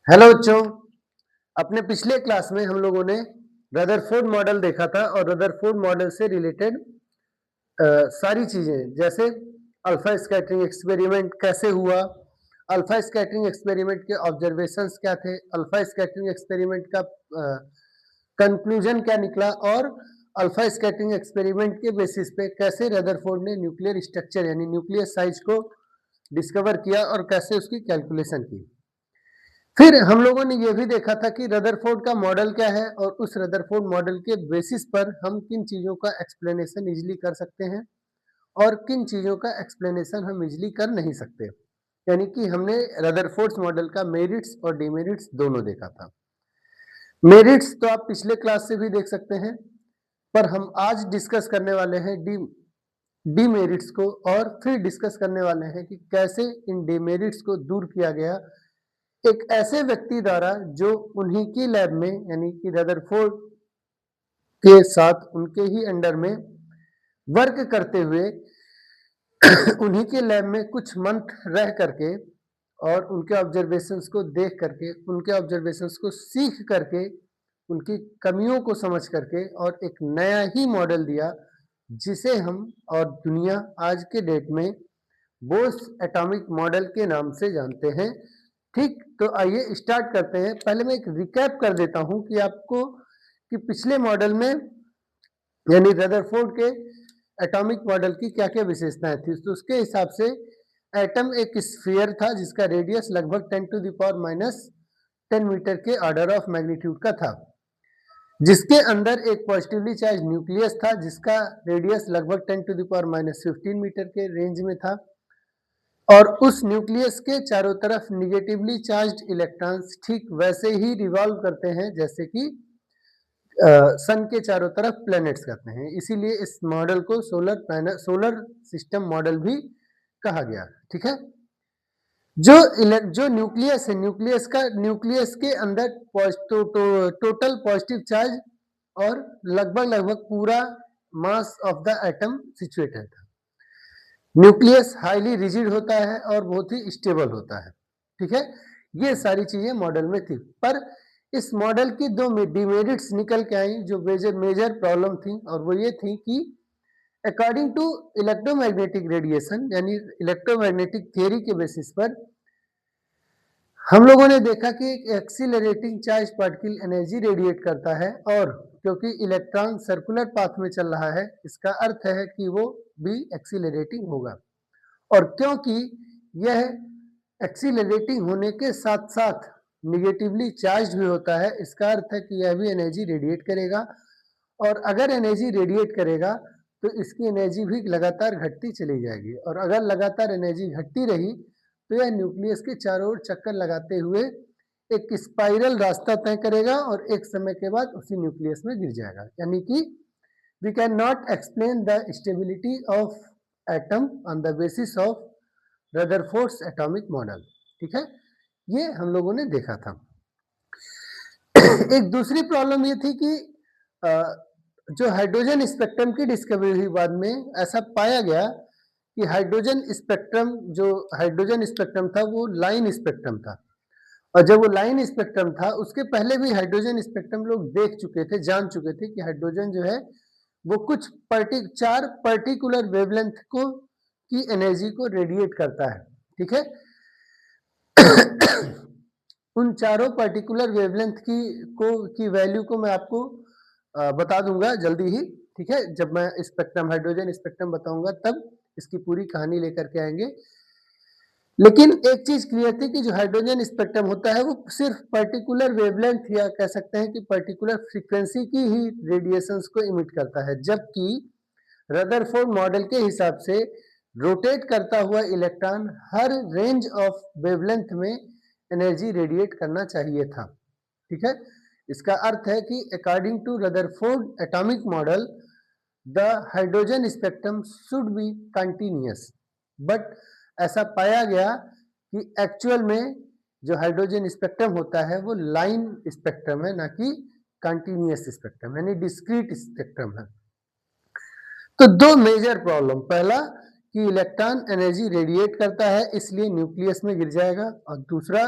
Hello बच्चों। अपने पिछले क्लास में हम लोगों ने रदरफोर्ड मॉडल देखा था और रदरफोर्ड मॉडल से रिलेटेड सारी चीजें जैसे अल्फा स्कैटरिंग एक्सपेरिमेंट कैसे हुआ, अल्फा स्कैटरिंग एक्सपेरिमेंट के ऑब्जर्वेशंस क्या थे, अल्फा स्कैटरिंग एक्सपेरिमेंट का कंक्लूजन क्या निकला और अल्फा स्कैटरिंग एक्सपेरिमेंट के बेसिस पे कैसे रदरफोर्ड ने न्यूक्लियर स्ट्रक्चर यानी न्यूक्लियर साइज को डिस्कवर किया और कैसे उसकी कैलकुलेशन की। फिर हम लोगों ने यह भी देखा था कि रदरफोर्ड का मॉडल क्या है और उस रदरफोर्ड मॉडल के बेसिस पर हम किन चीजों का एक्सप्लेनेशन इजिली कर सकते हैं और किन चीजों का एक्सप्लेनेशन हम इजिली कर नहीं सकते। यानी कि हमने रदरफोर्ड मॉडल का मेरिट्स और डिमेरिट्स दोनों देखा था। मेरिट्स तो आप पिछले क्लास से भी देख सकते हैं, पर हम आज डिस्कस करने वाले हैं डीमेरिट्स को और फिर डिस्कस करने वाले हैं कि कैसे इन डीमेरिट्स को दूर किया गया एक ऐसे व्यक्ति द्वारा जो उन्हीं की लैब में यानी कि रदरफोर्ड के साथ उनके ही अंडर में वर्क करते हुए उन्हीं के लैब में कुछ मंथ रह करके और उनके ऑब्जर्वेशंस को देख करके उनके ऑब्जर्वेशंस को सीख करके उनकी कमियों को समझ करके और एक नया ही मॉडल दिया जिसे हम और दुनिया आज के डेट में बोस एटॉमिक मॉडल के नाम से जानते हैं। ठीक, तो आइए स्टार्ट करते हैं। पहले मैं एक रिकैप कर देता हूं कि आपको कि पिछले मॉडल में यानी रदरफोर्ड के एटॉमिक मॉडल की क्या क्या विशेषताएं थी। तो उसके हिसाब से एटम एक स्फीयर था जिसका रेडियस लगभग 10 to the power minus 10 metre के ऑर्डर ऑफ मैग्नीट्यूड का था, जिसके अंदर एक पॉजिटिवली चार्ज न्यूक्लियस था जिसका रेडियस लगभग 10 to the power minus 15 metre के रेंज में था और उस न्यूक्लियस के चारों तरफ निगेटिवली चार्ज्ड इलेक्ट्रॉन्स ठीक वैसे ही रिवॉल्व करते हैं जैसे कि सन के चारों तरफ प्लैनेट्स करते हैं। इसीलिए इस मॉडल को सोलर सिस्टम मॉडल भी कहा गया। ठीक है, जो न्यूक्लियस है, न्यूक्लियस के अंदर टोटल पॉजिटिव चार्ज और लगभग पूरा mass of the atom situated था। न्यूक्लियस हाईली रिजिड होता है और बहुत ही स्टेबल होता है। ठीक है, ये सारी चीजें मॉडल में थी, पर इस मॉडल की दो डिमेरिट्स निकल के आई जो मेजर प्रॉब्लम थी, और वो ये थी कि अकॉर्डिंग टू इलेक्ट्रोमैग्नेटिक रेडिएशन यानी इलेक्ट्रोमैग्नेटिक थियरी के बेसिस पर हम लोगों ने देखा कि एक accelerating charge particle energy radiate करता है और क्योंकि इलेक्ट्रॉन सर्कुलर पाथ में चल रहा है इसका अर्थ है कि वो भी एक्सीलरेटिंग होगा, और क्योंकि यह एक्सीलरेटिंग होने के साथ साथ निगेटिवली चार्ज भी होता है इसका अर्थ है कि यह भी एनर्जी रेडिएट करेगा, और अगर एनर्जी रेडिएट करेगा तो इसकी एनर्जी भी लगातार घटती चली जाएगी, और अगर लगातार एनर्जी घटती रही तो यह न्यूक्लियस के चारों ओर चक्कर लगाते हुए एक स्पाइरल रास्ता तय करेगा और एक समय के बाद उसी न्यूक्लियस में गिर जाएगा। यानी कि we can not explain the stability of atom on the basis of Rutherford's atomic model. ठीक है, ये हम लोगों ने देखा था। एक दूसरी प्रॉब्लम ये थी कि जो हाइड्रोजन स्पेक्ट्रम की डिस्कवरी हुई बाद में ऐसा पाया गया कि हाइड्रोजन स्पेक्ट्रम था वो लाइन स्पेक्ट्रम था, और जब वो लाइन स्पेक्ट्रम था उसके पहले भी हाइड्रोजन स्पेक्ट्रम लोग देख चुके थे, जान चुके थे कि हाइड्रोजन जो है वो कुछ चार पर्टिकुलर वेवलेंथ को की एनर्जी को रेडिएट करता है। ठीक है, उन चारों पर्टिकुलर वेवलेंथ की वैल्यू को मैं आपको बता दूंगा जल्दी ही। ठीक है, जब मैं स्पेक्ट्रम हाइड्रोजन स्पेक्ट्रम बताऊंगा तब इसकी पूरी कहानी लेकर के आएंगे। लेकिन एक चीज क्लियर थी कि जो हाइड्रोजन स्पेक्ट्रम होता है वो सिर्फ पर्टिकुलर वेवलेंथ या कह सकते हैं कि पर्टिकुलर फ्रीक्वेंसी की ही रेडिएशंस को इमिट करता है, जबकि रदरफोर्ड मॉडल के हिसाब से रोटेट करता हुआ इलेक्ट्रॉन हर रेंज ऑफ वेवलेंथ में एनर्जी रेडिएट करना चाहिए था। ठीक है, इसका अर्थ है कि according to Rutherford atomic model the hydrogen spectrum should be continuous, but ऐसा पाया गया कि एक्चुअल में जो हाइड्रोजन स्पेक्ट्रम होता है वो लाइन स्पेक्ट्रम है, ना कि कंटिन्यूअस स्पेक्ट्रम यानी डिस्क्रीट स्पेक्ट्रम है। तो दो मेजर प्रॉब्लम, पहला कि इलेक्ट्रॉन एनर्जी रेडिएट करता है इसलिए न्यूक्लियस में गिर जाएगा, और दूसरा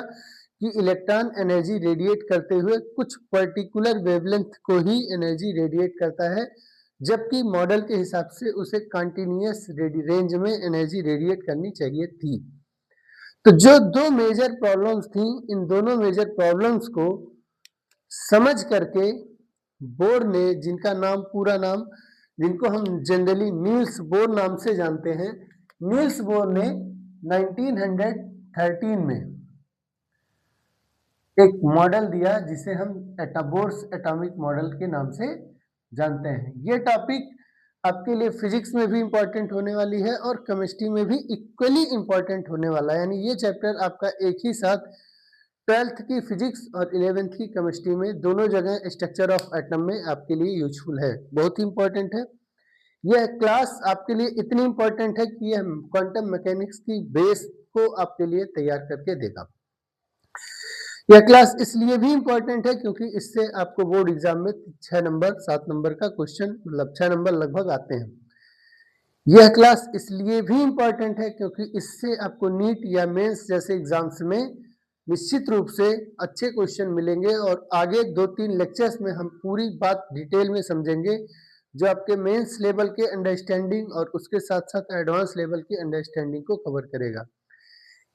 कि इलेक्ट्रॉन एनर्जी रेडिएट करते हुए कुछ पर्टिकुलर वेवलेंथ को ही एनर्जी रेडिएट करता है, जबकि मॉडल के हिसाब से उसे कंटिन्यूअस रेंज में एनर्जी रेडिएट करनी चाहिए थी। तो जो दो मेजर प्रॉब्लम्स थी, इन दोनों मेजर प्रॉब्लम्स को समझ करके बोर ने, जिनका नाम पूरा नाम, जिनको हम जनरली नील्स बोर नाम से जानते हैं, नील्स बोर ने 1913 में एक मॉडल दिया जिसे हम बोर्स एटॉमिक मॉडल के नाम से जानते हैं। ये टॉपिक आपके लिए फिजिक्स में भी इंपॉर्टेंट होने वाली है और केमिस्ट्री में भी इक्वली इंपॉर्टेंट होने वाला है। यानी ये चैप्टर आपका एक ही साथ 12th की फिजिक्स और 11th की केमिस्ट्री में दोनों जगह स्ट्रक्चर ऑफ एटम में आपके लिए यूजफुल है, बहुत ही इंपॉर्टेंट है। यह क्लास आपके लिए इतनी इंपॉर्टेंट है कि यह क्वांटम मैकेनिक्स की बेस को आपके लिए तैयार करके देगा। यह क्लास इसलिए भी इंपॉर्टेंट है क्योंकि इससे आपको बोर्ड एग्जाम में 6 नंबर 7 नंबर का क्वेश्चन, मतलब 6 नंबर लगभग आते हैं। यह क्लास इसलिए भी इंपॉर्टेंट है क्योंकि इससे आपको नीट या मेंस जैसे एग्जाम्स में निश्चित रूप से अच्छे क्वेश्चन मिलेंगे और आगे 2-3 लेक्चर्स में हम पूरी बात डिटेल में समझेंगे जो आपके मेंस लेवल के अंडरस्टैंडिंग और उसके साथ साथ एडवांस लेवल की अंडरस्टैंडिंग को कवर करेगा।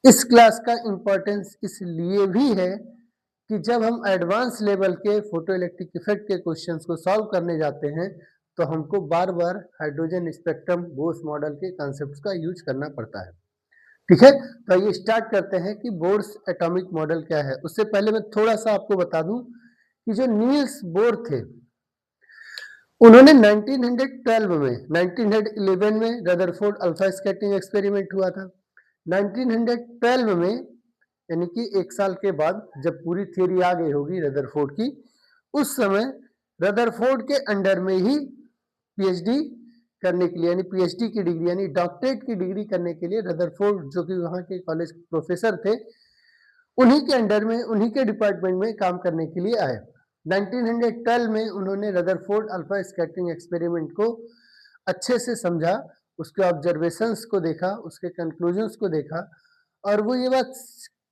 इस क्लास का इंपॉर्टेंस इसलिए भी है कि जब हम एडवांस लेवल के फोटो इलेक्ट्रिक इफेक्ट के क्वेश्चंस को सॉल्व करने जाते हैं तो हमको बार बार हाइड्रोजन स्पेक्ट्रम बोर्स मॉडल के कॉन्सेप्ट्स का यूज करना पड़ता है। ठीक है, तो आइए स्टार्ट करते हैं कि बोर्स एटॉमिक मॉडल क्या है। उससे पहले मैं थोड़ा सा आपको बता दूं कि जो नील्स बोर थे उन्होंने 1912 में, 1911 में रदरफोर्ड अल्फा स्कैटरिंग एक्सपेरिमेंट हुआ था। 1912 में यानी कि 1 साल के बाद जब पूरी थियरी आ गई होगी रदरफोर्ड की, उस समय रदरफोर्ड के अंडर में ही पीएचडी करने के लिए, यानी पीएचडी की डिग्री यानी डॉक्टरेट की डिग्री करने के लिए रदरफोर्ड जो कि वहाँ के कॉलेज प्रोफेसर थे, उन्हीं के अंडर में, उन्हीं के डिपार्टमेंट में काम करने के लिए आए। 1912 में उन्होंने रदरफोर्ड अल्फा स्कैटरिंग एक्सपेरिमेंट को अच्छे से समझा, उसके ऑब्जर्वेशंस को देखा, उसके कंक्लूजन्स को देखा और वो ये बात,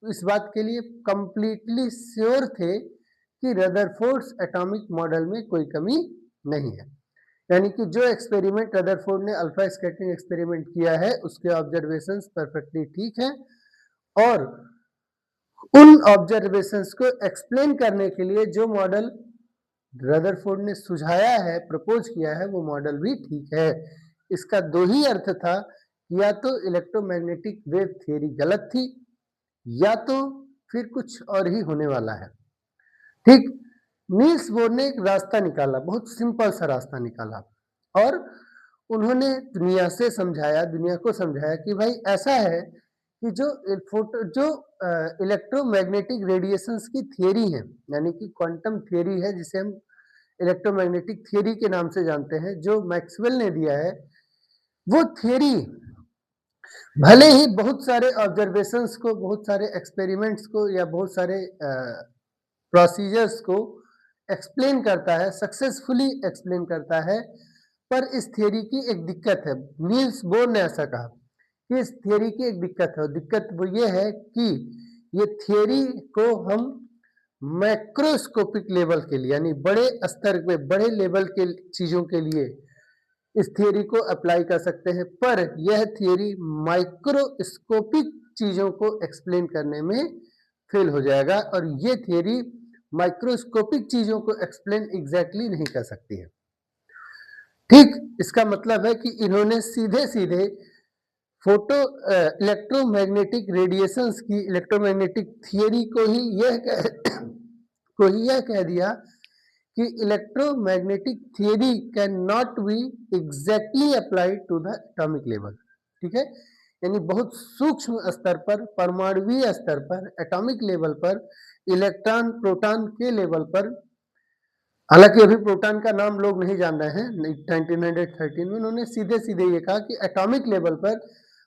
इस बात के लिए कंप्लीटली श्योर थे कि रदरफोर्ड्स एटॉमिक मॉडल में कोई कमी नहीं है। यानी कि जो एक्सपेरिमेंट रदरफोर्ड ने अल्फा स्कैटरिंग एक्सपेरिमेंट किया है उसके ऑब्जर्वेशंस परफेक्टली ठीक है और उन ऑब्जर्वेशंस को एक्सप्लेन करने के लिए जो मॉडल रदरफोर्ड ने सुझाया है, प्रपोज किया है, वो मॉडल भी ठीक है। इसका दो ही अर्थ था, या तो इलेक्ट्रोमैग्नेटिक वेव थ्योरी गलत थी या तो फिर कुछ और ही होने वाला है। ठीक, नील्स बोर ने एक रास्ता निकाला, बहुत सिंपल सा रास्ता निकाला और उन्होंने दुनिया से समझाया, दुनिया को समझाया कि भाई ऐसा है कि जो इलेक्ट्रोमैग्नेटिक रेडिएशंस की थियरी है, यानी कि क्वांटम थियरी है जिसे हम इलेक्ट्रोमैग्नेटिक थियरी के नाम से जानते हैं, जो मैक्सवेल ने दिया है, वो थियरी भले ही बहुत सारे ऑब्जर्वेशंस को, बहुत सारे एक्सपेरिमेंट्स को या बहुत सारे प्रोसीजर्स को एक्सप्लेन करता है, सक्सेसफुली एक्सप्लेन करता है, पर इस थियरी की एक दिक्कत है। नील्स बोर ने ऐसा कहा कि इस थियरी की एक दिक्कत है, दिक्कत वो ये है कि ये थियरी को हम मैक्रोस्कोपिक लेवल के लिए, यानी बड़े स्तर पे, बड़े लेवल के चीजों के लिए इस थियरी को अप्लाई कर सकते हैं, पर यह थियरी माइक्रोस्कोपिक चीजों को एक्सप्लेन करने में फेल हो जाएगा और ये थियरी माइक्रोस्कोपिक चीजों को एक्सप्लेन एग्जैक्टली नहीं कर सकती है। ठीक, इसका मतलब है कि इन्होंने सीधे सीधे फोटो इलेक्ट्रोमैग्नेटिक रेडिएशंस की इलेक्ट्रोमैग्नेटिक थियरी को ही यह कह दिया कि electromagnetic theory can not be exactly applied to the atomic level. ठीक है, यानी बहुत सूक्ष्म स्तर पर, परमाणुवीय स्तर पर, एटॉमिक लेवल पर, इलेक्ट्रॉन प्रोटॉन के लेवल पर, हालांकि अभी प्रोटॉन का नाम लोग नहीं जान रहे हैं, 1913 में उन्होंने सीधे सीधे ये कहा कि एटॉमिक लेवल पर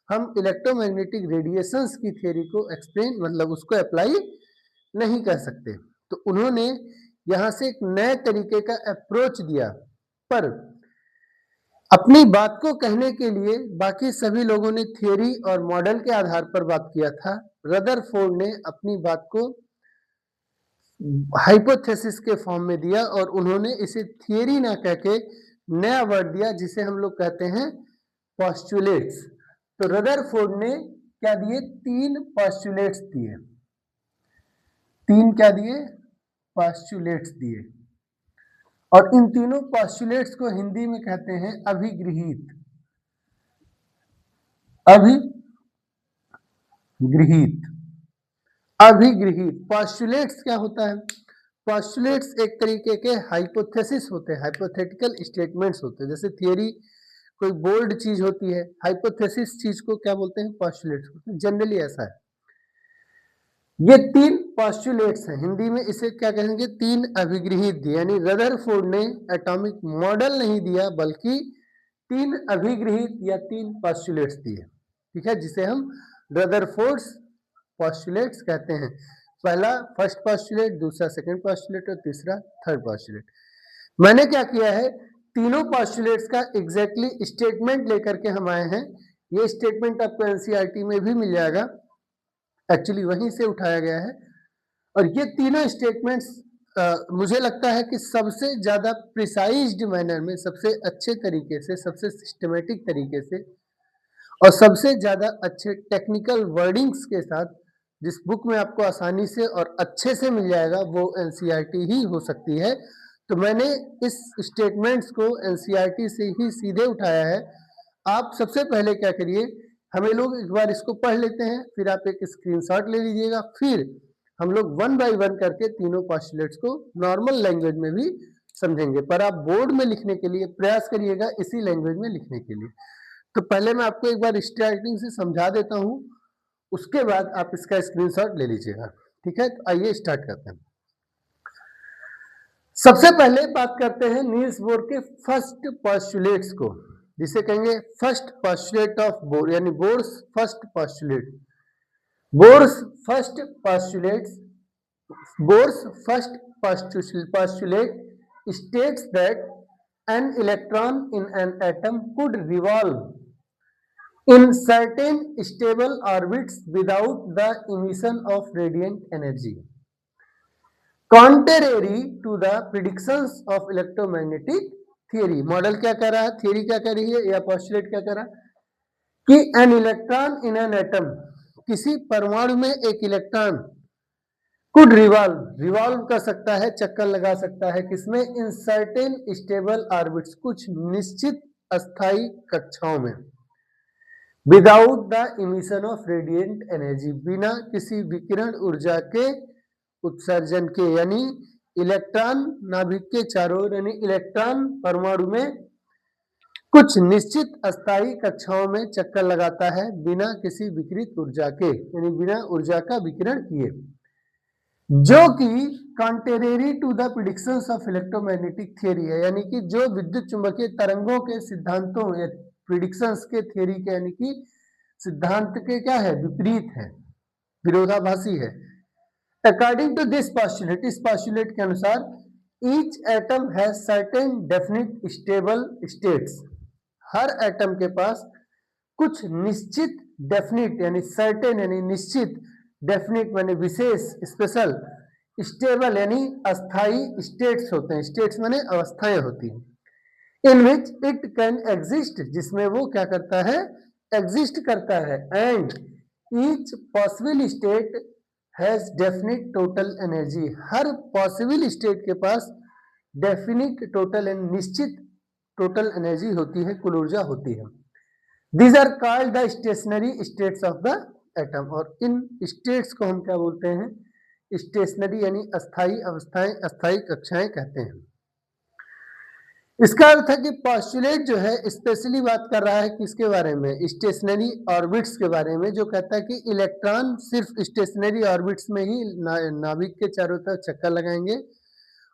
हम इलेक्ट्रोमैग्नेटिक रेडिएशंस की थियरी को एक्सप्लेन, मतलब उसको अप्लाई नहीं कर सकते। तो उन्होंने यहां से एक नए तरीके का अप्रोच दिया, पर अपनी बात को कहने के लिए बाकी सभी लोगों ने थियरी और मॉडल के आधार पर बात किया था। रदरफोर्ड ने अपनी बात को हाइपोथेसिस के फॉर्म में दिया और उन्होंने इसे थियरी ना कह के नया वर्ड दिया जिसे हम लोग कहते हैं पॉस्टुलेट्स। तो रदरफोर्ड ने क्या दिए? 3 पॉस्टुलेट्स दिए। 3 क्या दिए? पॉस्टुलेट्स दिए। और इन तीनों पॉस्टुलेट्स को हिंदी में कहते हैं अभिगृहित। अभिगृहित अभिगृहित पॉस्टुलेट्स क्या होता है? पॉस्टुलेट्स एक तरीके के हाइपोथेसिस होते हैं, हाइपोथेटिकल स्टेटमेंट्स होते हैं। जैसे थियरी कोई बोल्ड चीज होती है, हाइपोथेसिस चीज को क्या बोलते हैं? पॉस्टुलेट्स बोलते हैं। जनरली ऐसा है। ये 3 पॉस्टुलेट्स हैं, हिंदी में इसे क्या कहेंगे? 3 अभिगृहित दिए। यानी रदरफोर्ड ने एटॉमिक मॉडल नहीं दिया बल्कि 3 अभिगृहित या 3 पॉस्टुलेट्स दिए। ठीक है, जिसे हम रदरफोर्ड्स पॉस्टुलेट्स कहते हैं। पहला फर्स्ट पॉस्टुलेट, दूसरा सेकंड पॉस्टुलेट और तीसरा थर्ड पॉस्टुलेट। मैंने क्या किया है? तीनों पॉस्टुलेट्स का एग्जैक्टली स्टेटमेंट लेकर के हम आए हैं। ये स्टेटमेंट आपको एनसीईआरटी में भी मिल जाएगा, एक्चुअली वहीं से उठाया गया है। और ये तीनों स्टेटमेंट्स मुझे लगता है कि सबसे ज्यादा प्रिसाइज्ड मैनर में, सबसे अच्छे तरीके से, सबसे सिस्टमेटिक तरीके से और सबसे ज्यादा अच्छे टेक्निकल वर्डिंग्स के साथ जिस बुक में आपको आसानी से और अच्छे से मिल जाएगा वो एनसीईआरटी ही हो सकती है। तो मैंने इस स्टेटमेंट्स को एनसीईआरटी से ही सीधे उठाया है। आप सबसे पहले क्या करिए, हमें लोग एक बार इसको पढ़ लेते हैं, फिर आप एक स्क्रीनशॉट ले लीजिएगा, फिर हम लोग 1 बाय 1 करके तीनों पॉस्टुलेट्स को नॉर्मल लैंग्वेज में भी समझेंगे। पर आप बोर्ड में लिखने के लिए प्रयास करिएगा इसी लैंग्वेज में लिखने के लिए। तो पहले मैं आपको एक बार स्टार्टिंग से समझा देता हूं, उसके बाद आप इसका स्क्रीनशॉट ले लीजिएगा। ठीक है, तो आइए स्टार्ट करते हैं। सबसे पहले बात करते हैं नील्स बोर के फर्स्ट पॉस्टुलेट्स को, जिसे कहेंगे फर्स्ट पॉस्टुलेट ऑफ बोर, यानी Bohr's first postulate. Bohr's first postulates Bohr's first postulate states that an electron in an atom could revolve in certain stable orbits without the emission of radiant energy, contrary to the predictions of electromagnetic theory। Model क्या कह रहा है? Theory क्या कह रही है या postulate क्या कह रहा है कि an electron in an atom, किसी परमाणु में एक इलेक्ट्रॉन कुड रिवॉल्व कर सकता है, चक्कर लगा सकता है, किसमें? इन सर्टेन स्टेबल ऑर्बिट्स, कुछ निश्चित अस्थाई कक्षाओं में, without the emission of radiant energy, बिना किसी विकिरण ऊर्जा के उत्सर्जन के। यानी इलेक्ट्रॉन नाभिक के चारों ओर, यानी इलेक्ट्रॉन परमाणु में कुछ निश्चित अस्थाई कक्षाओं में चक्कर लगाता है बिना किसी विकिरित ऊर्जा के, यानी बिना ऊर्जा का विकिरण किए, जो कि contrary to the predictions of electromagnetic theory है। यानी कि जो विद्युत चुंबकीय तरंगों के सिद्धांतों या प्रेडिक्शंस के थियरी के, यानी कि सिद्धांत के क्या है? विपरीत है, विरोधाभासी है। अकॉर्डिंग टू दिस पॉस्टुलेट, इस पॉस्टुलेट के अनुसार each atom has certain definite stable states, her atom के पास कुछ निश्चित, डेफिनिट यानी सर्टेन यानी निश्चित, डेफिनिट माने विशेष, स्पेशल, स्टेबल यानी अस्थाई स्टेट्स होते हैं। स्टेट्स माने अवस्थाएं होती हैं। इन विच इट कैन एग्जिस्ट, जिसमें वो क्या करता है? एग्जिस्ट करता है। And each possible state has definite total energy, her possible state के पास डेफिनिट टोटल एंड निश्चित टोटल एनर्जी होती है, कुल ऊर्जा होती है। These are called the stationary states of the atom। और इन states को हम क्या बोलते हैं? स्टेशनरी यानी अस्थाई अवस्थाएं, अस्थाई कक्षाएं कहते हैं। इसका अर्थ है कि पॉस्टुलेट जो है स्पेशली बात कर रहा है किसके बारे में? स्टेशनरी ऑर्बिट्स के बारे में, जो कहता है कि इलेक्ट्रॉन सिर्फ स्टेशनरी ऑर्बिट्स में ही नाभिक के चारों तरफ चक्कर लगाएंगे,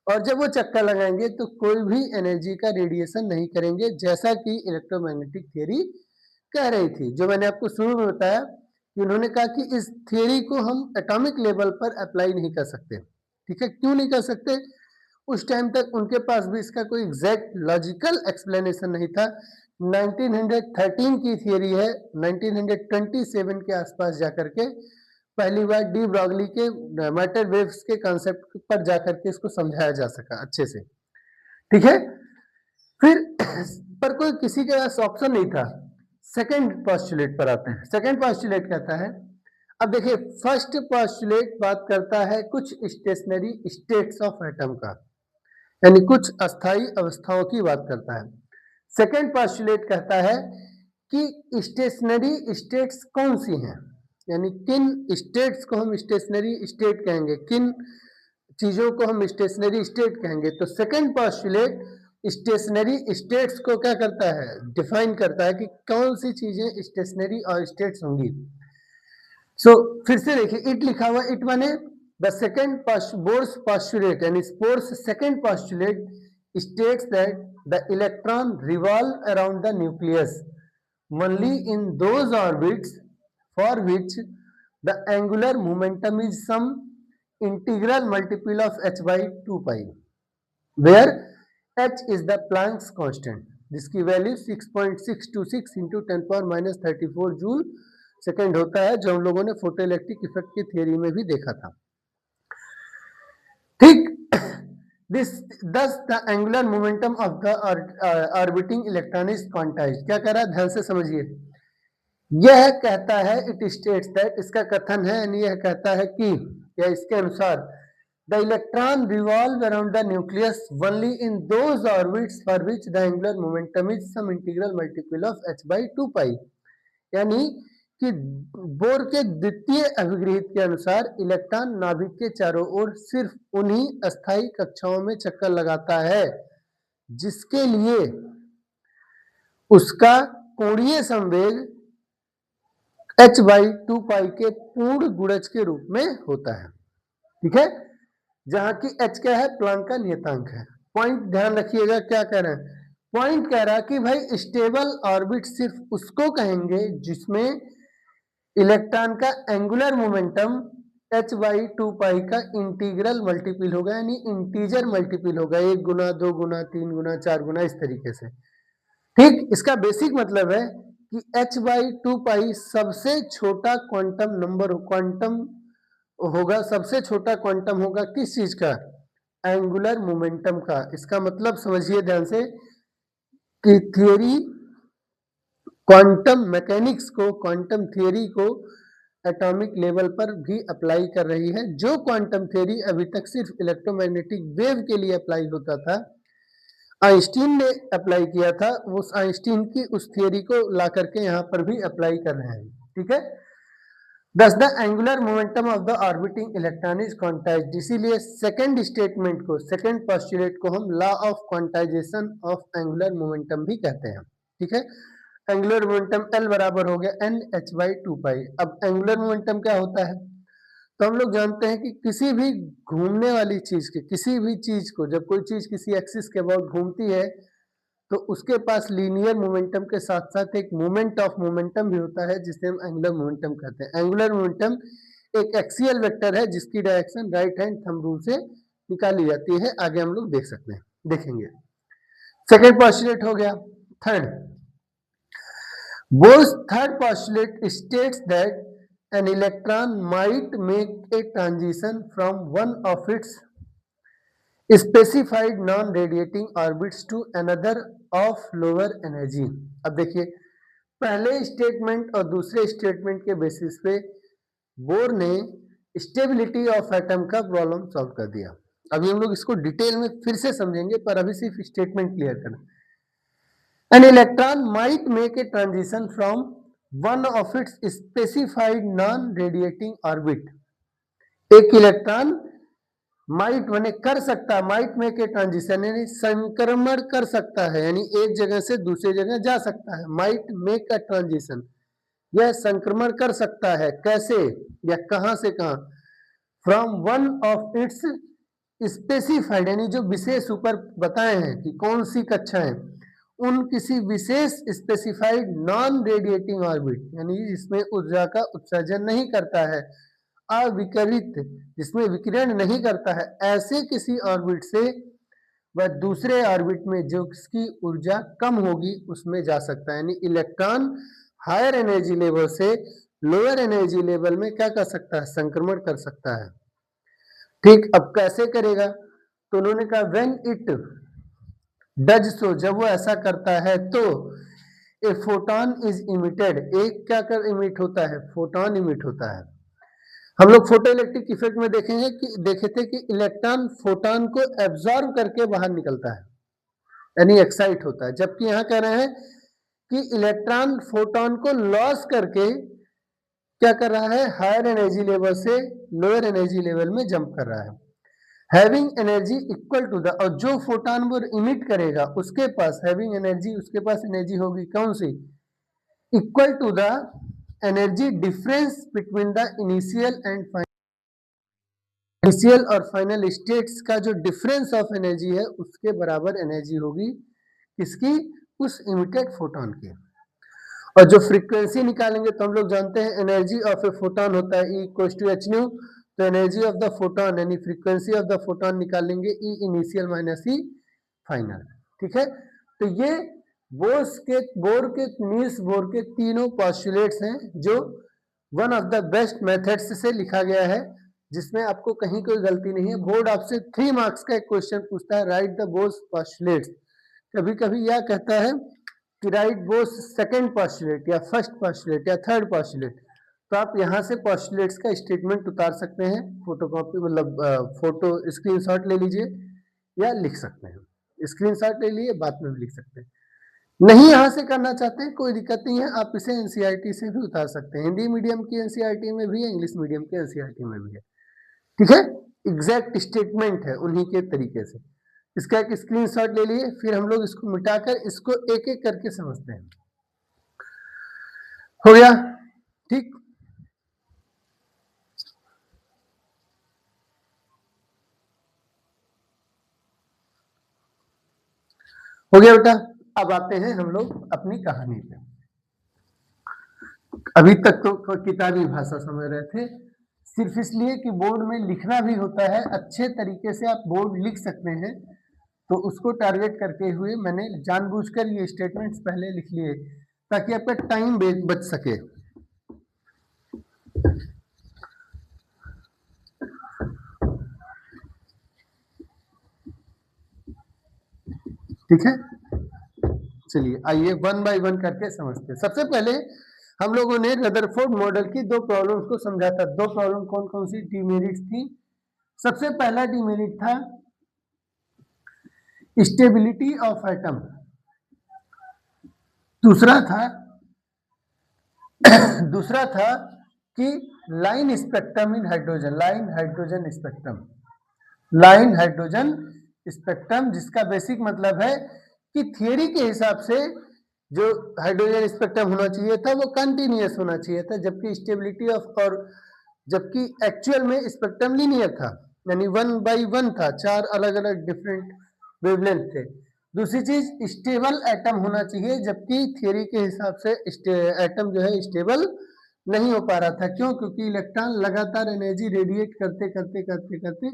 और जब वो चक्कर लगाएंगे तो कोई भी एनर्जी का रेडिएशन नहीं करेंगे, जैसा कि इलेक्ट्रोमैग्नेटिक थियरी कह रही थी। जो मैंने आपको शुरू में बताया कि उन्होंने कहा कि इस थियरी को हम एटॉमिक लेवल पर अप्लाई नहीं कर सकते। ठीक है, क्यों नहीं कर सकते? उस टाइम तक उनके पास भी इसका कोई एग्जैक्ट लॉजिकल एक्सप्लेनेशन नहीं था। 1913 की थियरी है, 1927 के आसपास जाकर के पहली बार डी ब्रॉगली के मैटर वेव्स के कॉन्सेप्ट पर जाकर के इसको समझाया जा सका अच्छे से, ठीक है। फिर पर कोई किसी के पास ऑप्शन नहीं था। सेकंड पोस्टुलेट पर आते हैं। सेकंड पोस्टुलेट कहता है, अब देखिए फर्स्ट पोस्टुलेट बात करता है कुछ स्टेशनरी स्टेट्स ऑफ एटम का, यानी कुछ अस्थाई अवस्थाओं की बात करता है। सेकंड पोस्टुलेट कहता है कि स्टेशनरी स्टेट्स कौन सी हैं, यानी किन स्टेट्स को हम स्टेशनरी स्टेट कहेंगे, किन चीजों को हम स्टेशनरी स्टेट कहेंगे। तो सेकंड पोस्टुलेट स्टेशनरी स्टेट्स को क्या करता है, डिफाइन करता है कि कौन सी चीजें स्टेशनरी और स्टेट्स होंगी। सो फिर से देखिए इट लिखा हुआ, इट माने द सेकंड बोर्स पोस्टुलेट, यानी Bohr's second postulate states that the electron revolve around the nucleus only in those orbits for which the angular momentum is some integral multiple of h by 2 pi, where h is the Planck's constant, जिसकी value 6.626 into 10⁻⁻34 joule second होता है, जो हम लोगों ने photoelectric effect की theory में भी देखा था, ठीक। Thus the angular momentum of the orbiting electron is quantized। क्या कह रहा है, ध्यान से समझिए। यह कहता है इट स्टेट्स दैट, इसका कथन है यानी यह कहता है कि, या इसके अनुसार, the electron revolve around the nucleus only in those orbits for which the angular momentum is some integral multiple of h by 2 pi, यानी कि बोर के द्वितीय अभिगृहित के अनुसार इलेक्ट्रॉन नाभिक के चारों ओर सिर्फ उन्हीं अस्थायी कक्षाओं में चक्कर लगाता है जिसके लिए उसका कोणीय संवेग h by 2 pi के पूर्ण गुणज के रूप में होता है, ठीक है। जहां की h क्या है, प्लांक का नियतांक है। पॉइंट ध्यान रखिएगा, क्या कह रहे हैं, पॉइंट कह रहा है कि भाई स्टेबल ऑर्बिट सिर्फ उसको कहेंगे जिसमें इलेक्ट्रॉन का angular momentum h by 2 pi का इंटीग्रल मल्टीपल होगा, यानी इंटीजर मल्टीपल होगा, 1 गुना 2 गुना 3 गुना 4 गुना इस तरीके से, ठीक। इसका बेसिक मतलब है कि h by 2 pi सबसे छोटा क्वांटम नंबर, क्वांटम होगा, सबसे छोटा क्वांटम होगा किस चीज का, एंगुलर मोमेंटम का। इसका मतलब समझिए ध्यान से कि थियरी क्वांटम मैकेनिक्स को, क्वांटम थियरी को एटॉमिक लेवल पर भी अप्लाई कर रही है। जो क्वांटम थियरी अभी तक सिर्फ इलेक्ट्रोमैग्नेटिक वेव के लिए अप्लाई होता था, आइंस्टीन ने अप्लाई किया था, उस आइंस्टीन की उस थियरी को ला करके यहाँ पर भी अप्लाई कर रहे हैं, ठीक है। Thus the angular momentum of the orbiting electron is quantized। इसीलिए सेकंड स्टेटमेंट को, सेकंड पोस्टुलेट को हम law of quantization of angular momentum भी कहते हैं, ठीक है। एंगुलर मोमेंटम L बराबर हो गया n h by 2 pi। अब एंगुलर मोमेंटम क्या होता है, तो हम लोग जानते हैं कि किसी भी घूमने वाली चीज के, किसी भी चीज को, जब कोई चीज किसी एक्सिस के अबाउट घूमती है तो उसके पास लीनियर मोमेंटम के साथ साथ एक मोमेंट ऑफ मोमेंटम भी होता है जिसे हम एंगुलर मोमेंटम कहते हैं। एंगुलर मोमेंटम एक एक्सियल वेक्टर है जिसकी direction right hand thumb rule से निकाली जाती है, आगे हम लोग देख सकते हैं, देखेंगे। सेकेंड पोस्टुलेट हो गया। Third, Bohr's third postulate states that an electron might make a transition from one of its specified non-radiating orbits to another of lower energy। अब देखिए पहले स्टेटमेंट और दूसरे स्टेटमेंट के बेसिस पे बोर ने स्टेबिलिटी ऑफ एटम का problem solve कर दिया। अभी हम लोग इसको डिटेल में फिर से समझेंगे, पर अभी सिर्फ स्टेटमेंट क्लियर करना। An electron might make a transition from one of its specified non radiating orbit. एक इलेक्ट्रॉन माइट माने कर सकता है, माइट मेक ए ट्रांजिशन यानी संक्रमण कर सकता है, यानी एक जगह से दूसरी जगह जा सकता है। माइट मेक अ ट्रांजिशन, यह संक्रमण कर सकता है, कैसे या कहां से कहां, from one of its specified, यानी जो विशेष ऊपर बताए हैं कि कौन सी कक्षाएं, उन किसी विशेष स्पेसिफाइड नॉन रेडिएटिंग ऑर्बिट, यानी जिसमें ऊर्जा का उत्सर्जन नहीं करता है, अविकिरित, जिसमें विकिरण नहीं करता है, ऐसे किसी ऑर्बिट से वह दूसरे ऑर्बिट में जो किसकी ऊर्जा कम होगी उसमें जा सकता है। यानी इलेक्ट्रॉन हायर एनर्जी लेवल से लोअर एनर्जी लेवल में क्या कर सकता है, संक्रमण कर सकता है। ठीक, अब कैसे करेगा, तो उन्होंने कहा व्हेन इट डज सो, जब वो ऐसा करता है तो ए फोटोन इज इमिटेड, एक क्या कर इमिट होता है, फोटोन इमिट होता है। हम लोग फोटो इलेक्ट्रिक इफेक्ट में देखेंगे कि देखे थे कि इलेक्ट्रॉन फोटोन को एब्जॉर्ब करके बाहर निकलता है, यानी एक्साइट होता है, जबकि यहाँ कह रहे हैं कि इलेक्ट्रॉन फोटोन को लॉस करके क्या कर रहा है, हायर एनर्जी लेवल से लोअर एनर्जी लेवल में जंप कर रहा है। Having energy equal to the, और जो फोटोन वो इमिट करेगा उसके पास हैविंग एनर्जी, उसके पास एनर्जी होगी कौन सी, equal to the energy difference between the initial and final, initial और फाइनल स्टेट्स का जो डिफरेंस ऑफ एनर्जी है उसके बराबर एनर्जी होगी किसकी, उस इमिटेड फोटोन की। और जो फ्रीक्वेंसी निकालेंगे तो हम लोग जानते हैं एनर्जी ऑफ ए फोटोन होता है E equals to H nu, तो एनर्जी ऑफ द फोटोन यानी फ्रीक्वेंसी ऑफ द फोटोन निकालेंगे E initial minus E final. ठीक है, तो ये बोर के नील्स बोर के तीनों पॉस्टुलेट्स हैं जो one of the best methods से लिखा गया है, जिसमें आपको कहीं कोई गलती नहीं है। बोर्ड आपसे 3 मार्क्स का एक क्वेश्चन पूछता है, राइट द बोर्स पॉस्टुलेट्स। कभी कभी यह कहता है कि राइट बोस सेकंड पॉस्टुलेट या फर्स्ट पॉस्टुलेट या थर्ड पॉस्टुलेट, तो आप यहाँ से पॉस्टुलेट्स का स्टेटमेंट उतार सकते हैं, फोटोकॉपी मतलब फोटो स्क्रीनशॉट ले लीजिए या लिख सकते हैं, स्क्रीनशॉट ले लिए बाद में भी लिख सकते हैं। नहीं यहाँ से करना चाहते हैं कोई दिक्कत नहीं है, आप इसे एनसीईआरटी से भी उतार सकते हैं, हिंदी मीडियम की एनसीईआरटी में भी है, इंग्लिश मीडियम की एनसीईआरटी में भी है। ठीक है, एग्जैक्ट स्टेटमेंट है उन्हीं के तरीके से। इसका एक स्क्रीनशॉट ले लिए, फिर हम लोग इसको मिटाकर इसको एक एक करके समझते हैं। हो गया, ठीक, हो गया बेटा। अब आते हैं हम लोग अपनी कहानी पे। अभी तक तो किताबी भाषा समझ रहे थे, सिर्फ इसलिए कि बोर्ड में लिखना भी होता है, अच्छे तरीके से आप बोर्ड लिख सकते हैं, तो उसको टारगेट करते हुए मैंने जानबूझकर ये स्टेटमेंट्स पहले लिख लिए ताकि आपका टाइम बच सके। ठीक है, चलिए आइए वन बाय वन करके समझते हैं। सबसे पहले हम लोगों ने रदरफोर्ड मॉडल की दो प्रॉब्लम्स को समझा था। दो प्रॉब्लम कौन कौन सी डिमेरिट्स थी। सबसे पहला डिमेरिट था स्टेबिलिटी ऑफ एटम, दूसरा था कि लाइन स्पेक्ट्रम इन हाइड्रोजन, लाइन हाइड्रोजन स्पेक्ट्रम, जिसका बेसिक मतलब है कि थियरी के हिसाब से जो हाइड्रोजन स्पेक्ट्रम होना चाहिए था वो कंटिन्यूअस होना चाहिए था, जबकि स्टेबिलिटी ऑफ और जबकि एक्चुअल में स्पेक्ट्रम लीनियर था, यानी 1 by 1 था, 4 अलग अलग डिफरेंट वेवलेंथ थे। दूसरी चीज स्टेबल एटम होना चाहिए, जबकि थियरी के हिसाब से एटम जो है स्टेबल नहीं हो पा रहा था। क्यों? क्योंकि इलेक्ट्रॉन लगातार एनर्जी रेडिएट करते करते करते करते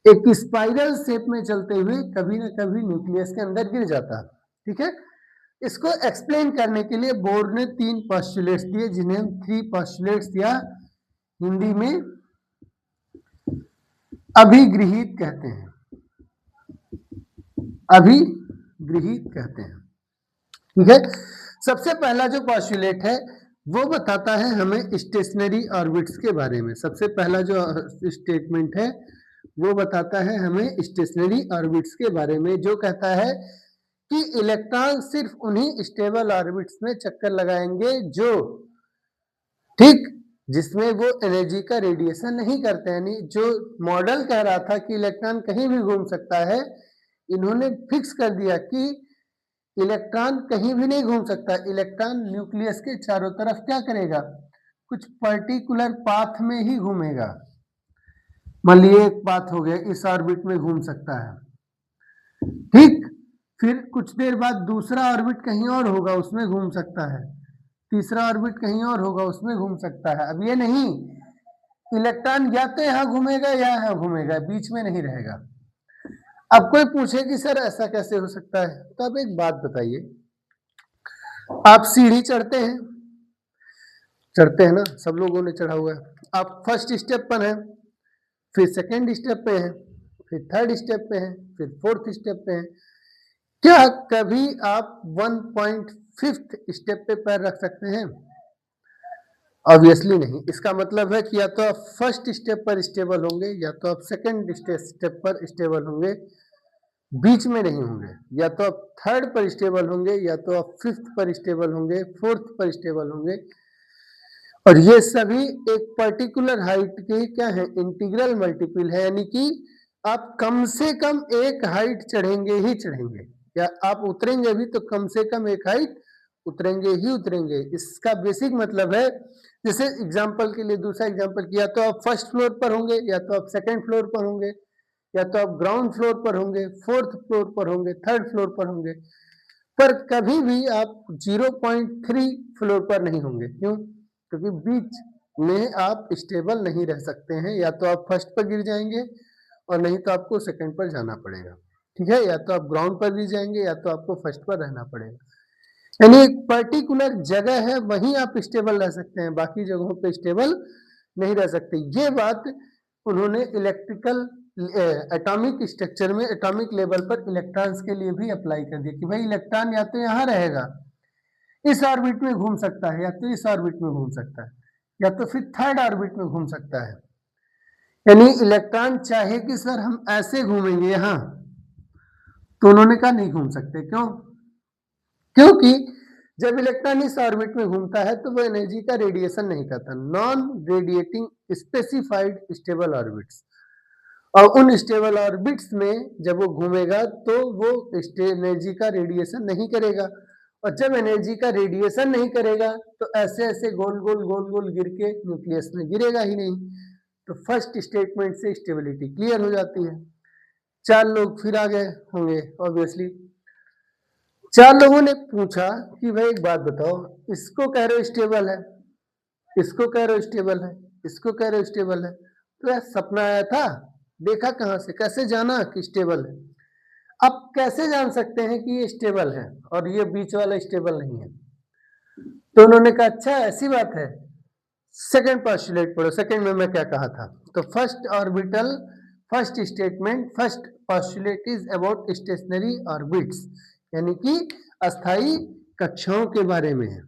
एक स्पाइरल शेप में चलते हुए कभी ना कभी न्यूक्लियस के अंदर गिर जाता। ठीक है, इसको एक्सप्लेन करने के लिए बोर्ड ने 3 पोस्टुलेट्स दिए, जिन्हें हम 3 पोस्टुलेट्स या हिंदी में अभिगृहित कहते हैं, अभिगृहित कहते हैं। ठीक है, सबसे पहला जो पोस्टुलेट है वो बताता है हमें स्टेशनरी ऑर्बिट्स के बारे में। सबसे पहला जो स्टेटमेंट है वो बताता है हमें स्टेशनरी ऑर्बिट्स के बारे में, जो कहता है कि इलेक्ट्रॉन सिर्फ उन्हीं स्टेबल ऑर्बिट्स में चक्कर लगाएंगे जो, ठीक, जिसमें वो एनर्जी का रेडिएशन नहीं करते। यानी जो मॉडल कह रहा था कि इलेक्ट्रॉन कहीं भी घूम सकता है, इन्होंने फिक्स कर दिया कि इलेक्ट्रॉन कहीं भी नहीं घूम सकता। इलेक्ट्रॉन न्यूक्लियस के चारों तरफ क्या करेगा, कुछ पर्टिकुलर पाथ में ही घूमेगा। मान लीजिए एक पाथ हो गया, इस ऑर्बिट में घूम सकता है, ठीक, फिर कुछ देर बाद दूसरा ऑर्बिट कहीं और होगा, उसमें घूम सकता है, तीसरा ऑर्बिट कहीं और होगा, उसमें घूम सकता है। अब ये नहीं, इलेक्ट्रॉन या तो यहाँ घूमेगा या यहाँ घूमेगा, बीच में नहीं रहेगा। अब कोई पूछे कि सर ऐसा कैसे हो सकता है, तो अब एक बात बताइए, आप सीढ़ी चढ़ते हैं, चढ़ते हैं ना, सब लोगों ने चढ़ा हुआ है। आप फर्स्ट स्टेप पर हैं, फिर सेकंड स्टेप पे हैं, फिर थर्ड स्टेप पे हैं, फिर फोर्थ स्टेप पे हैं। क्या कभी आप 1.5 स्टेप पे पैर रख सकते हैं? ऑब्वियसली नहीं। इसका मतलब है कि या तो आप फर्स्ट स्टेप पर स्टेबल होंगे, या तो आप सेकंड स्टेप पर स्टेबल होंगे, बीच में नहीं होंगे। या तो आप थर्ड पर स्टेबल होंगे, या तो आप फिफ्थ पर स्टेबल होंगे, फोर्थ पर स्टेबल होंगे। और ये सभी एक पर्टिकुलर हाइट के क्या है, इंटीग्रल मल्टीपल है, यानी कि आप कम से कम एक हाइट चढ़ेंगे ही चढ़ेंगे, या आप उतरेंगे भी तो कम से कम एक हाइट उतरेंगे ही उतरेंगे। इसका बेसिक मतलब है, जैसे एग्जांपल के लिए दूसरा एग्जांपल किया, तो आप फर्स्ट फ्लोर पर होंगे, या तो आप सेकंड फ्लोर पर होंगे, या तो आप ग्राउंड फ्लोर पर होंगे, फोर्थ फ्लोर पर होंगे, थर्ड फ्लोर पर होंगे, पर कभी भी आप 0.3 फ्लोर पर नहीं होंगे। क्यों? क्योंकि बीच में आप स्टेबल नहीं रह सकते हैं, या तो आप फर्स्ट पर गिर जाएंगे और नहीं तो आपको सेकंड पर जाना पड़ेगा। ठीक है, या तो आप ग्राउंड पर गिर जाएंगे, या तो आपको फर्स्ट पर रहना पड़ेगा। यानी एक पर्टिकुलर जगह है, वहीं आप स्टेबल रह सकते हैं, बाकी जगहों पे स्टेबल नहीं रह सकते। ये बात उन्होंने इलेक्ट्रिकल एटॉमिक स्ट्रक्चर में, एटॉमिक लेवल पर इलेक्ट्रॉन्स के लिए भी अप्लाई कर दिया कि भाई इलेक्ट्रॉन या तो यहाँ रहेगा, इस ऑर्बिट में घूम सकता है, या तो इस ऑर्बिट में घूम सकता है, या तो फिर थर्ड ऑर्बिट में घूम सकता है। यानी इलेक्ट्रॉन चाहे कि सर हम ऐसे घूमेंगे यहाँ, तो उन्होंने कहा नहीं घूम सकते। क्यों? क्योंकि जब इलेक्ट्रॉन इस ऑर्बिट में घूमता है तो वो एनर्जी का रेडिएशन नहीं करता। Non radiating specified stable orbits, और उन स्टेबल ऑर्बिट्स में जब वो घूमेगा तो वो एनर्जी का रेडिएशन नहीं करेगा, और जब एनर्जी का रेडिएशन नहीं करेगा तो ऐसे ऐसे गोल गोल गोल गोल गिर के न्यूक्लियस में गिरेगा ही नहीं। तो फर्स्ट स्टेटमेंट से स्टेबिलिटी क्लियर हो जाती है। 4 लोग फिर आ गए होंगे ऑब्वियसली। 4 लोगों ने पूछा कि भाई एक बात बताओ, इसको कह रहे हो स्टेबल है, इसको कह रहे हो स्टेबल है, इसको कह रहे हो स्टेबल है, तो यार सपना आया था, देखा कहां से, कैसे जाना कि स्टेबल है? अब कैसे जान सकते हैं कि ये स्टेबल है और ये बीच वाला स्टेबल नहीं है? तो उन्होंने कहा अच्छा ऐसी बात है, सेकंड पोस्टुलेट पढ़ो। सेकंड में मैं क्या कहा था? तो first orbital, first statement, first postulate is about stationary orbits, यानी कि अस्थाई कक्षाओं के बारे में है।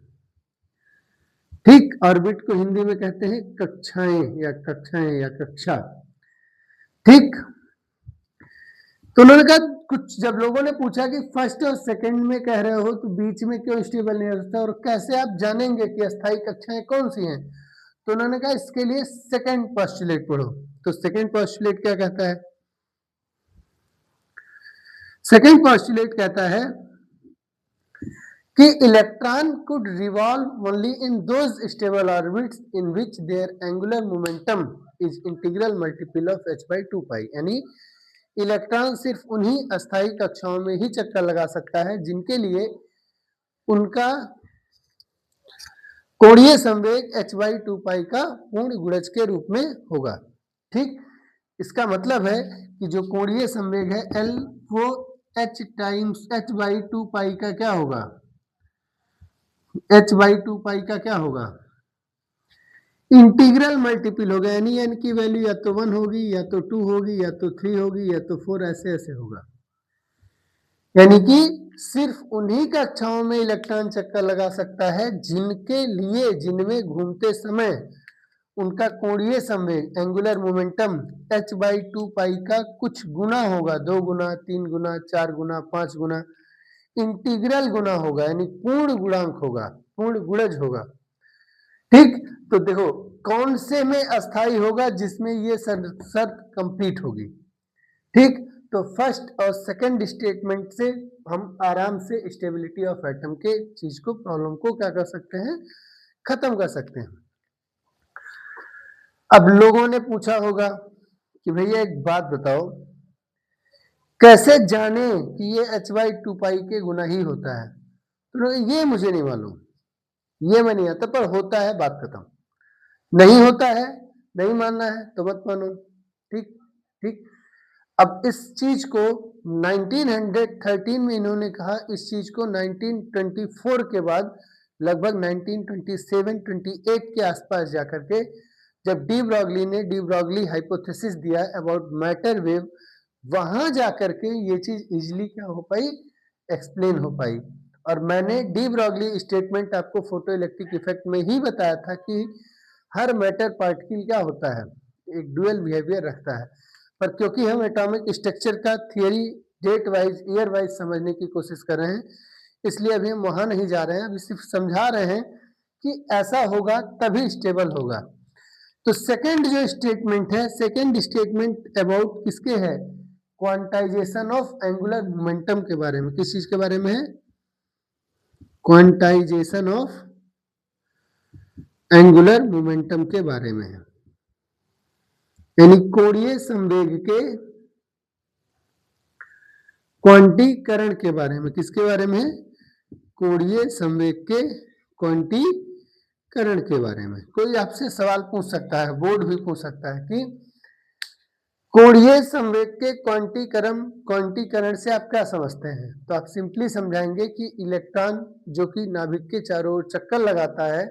ठीक, ऑर्बिट को हिंदी में कहते हैं कक्षाएं या कक्षाएं या कक्षा। ठीक, तो उन्होंने कहा कुछ, जब लोगों ने पूछा कि फर्स्ट और सेकंड में कह रहे हो तो बीच में क्यों स्टेबल नहीं रहता, और कैसे आप जानेंगे कि अस्थाई कक्षाएं कौन सी हैं? तो उन्होंने कहा इसके लिए सेकंड पोस्टुलेट पढ़ो। तो सेकंड पोस्टुलेट क्या कहता है? सेकंड पोस्टुलेट कहता है कि electron could revolve only in those stable orbits in which their angular momentum is integral multiple of h by 2 pi, यानी इलेक्ट्रॉन सिर्फ उन्हीं अस्थाई कक्षाओं में ही चक्कर लगा सकता है जिनके लिए उनका कोणीय संवेग h by 2 पाई का पूर्ण गुणज के रूप में होगा। ठीक, इसका मतलब है कि जो कोणीय संवेग है L, वो h टाइम्स h by 2 पाई का क्या होगा? h by 2 पाई का क्या होगा? इंटीग्रल मल्टीपल होगा, यानी n की वैल्यू या तो 1 होगी, या तो 2 होगी, या तो 3 होगी, या तो 4, ऐसे ऐसे होगा। यानी कि सिर्फ उन्हीं कक्षाओं में इलेक्ट्रॉन चक्कर लगा सकता है जिनके लिए, जिनमें घूमते समय उनका कोणीय संवेग, एंगुलर मोमेंटम h by 2 पाई का कुछ गुना होगा, 2 गुना, 3 गुना, 4 गुना, 5 गुना, इंटीग्रल गुना होगा, यानी पूर्ण गुणांक होगा, पूर्ण गुणज होगा। ठीक, तो देखो कौन से में अस्थाई होगा, जिसमें ये शर्त कंप्लीट होगी। ठीक, तो फर्स्ट और सेकंड स्टेटमेंट से हम आराम से स्टेबिलिटी ऑफ एटम के चीज को, प्रॉब्लम को क्या कर सकते हैं, खत्म कर सकते हैं। अब लोगों ने पूछा होगा कि भैया एक बात बताओ, कैसे जाने कि ये h by 2 पाई के गुना ही होता है? तो ये मुझे नहीं मालूम, ये मैं नहीं आता, पर होता है, बात खत्म। नहीं होता है, नहीं मानना है तो मत मानो। ठीक ठीक, अब इस चीज को 1913 में इन्होंने कहा, इस चीज को 1924 के बाद लगभग 1927-28 के आसपास जाकर के, जब डी ब्रॉगली ने डी ब्रॉगली हाइपोथेसिस दिया अबाउट मैटर वेव, वहां जाकर के ये चीज इजिली क्या हो पाई, एक्सप्लेन हो पाई। और मैंने डी ब्रॉगली स्टेटमेंट आपको फोटो इलेक्ट्रिक इफेक्ट में ही बताया था कि हर मैटर पार्टिकल क्या होता है, एक डुअल बिहेवियर रखता है। पर क्योंकि हम एटॉमिक स्ट्रक्चर का theory date wise year wise समझने की कोशिश कर रहे हैं, इसलिए अभी हम वहां नहीं जा रहे हैं, अभी सिर्फ समझा रहे हैं कि ऐसा होगा तभी स्टेबल होगा। तो सेकंड जो स्टेटमेंट है, सेकंड स्टेटमेंट अबाउट किसके है, क्वांटाइजेशन ऑफ एंगुलर मोमेंटम के बारे में। किस चीज के बारे में है, क्वांटाइजेशन ऑफ एंगुलर मोमेंटम के बारे में है, यानी कोणीय संवेग के क्वांटीकरण के बारे में। किसके बारे में, कोणीय संवेग के क्वांटीकरण के बारे में। कोई आपसे सवाल पूछ सकता है, बोर्ड भी पूछ सकता है कि कोणीय संवेग के क्वांटीकरण से आप क्या समझते हैं, तो आप सिंपली समझाएंगे कि इलेक्ट्रॉन जो कि नाभिक के चारों ओर चक्कर लगाता है,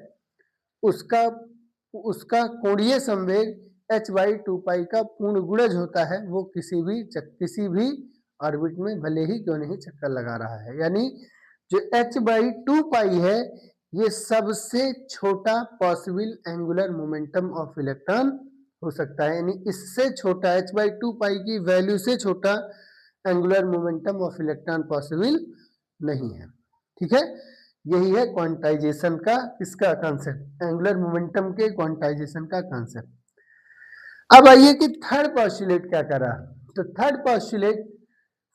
उसका कोणीय संवेग h/2π का पूर्ण गुणज होता है, वो किसी भी ऑर्बिट में भले ही क्यों नहीं चक्कर लगा रहा है। यानी जो h/2π है, ये सबसे छोटा possible angular momentum of electron हो सकता है, यानी इससे छोटा h/2π की वैल्यू से छोटा angular momentum of electron possible नहीं है। ठीक है, यही है क्वांटाइजेशन का किसका कॉन्सेप्ट, एंगुलर मोमेंटम के क्वांटाइजेशन का कॉन्सेप्ट। अब आइए कि थर्ड पॉस्टुलेट क्या करा, तो थर्ड पॉस्टुलेट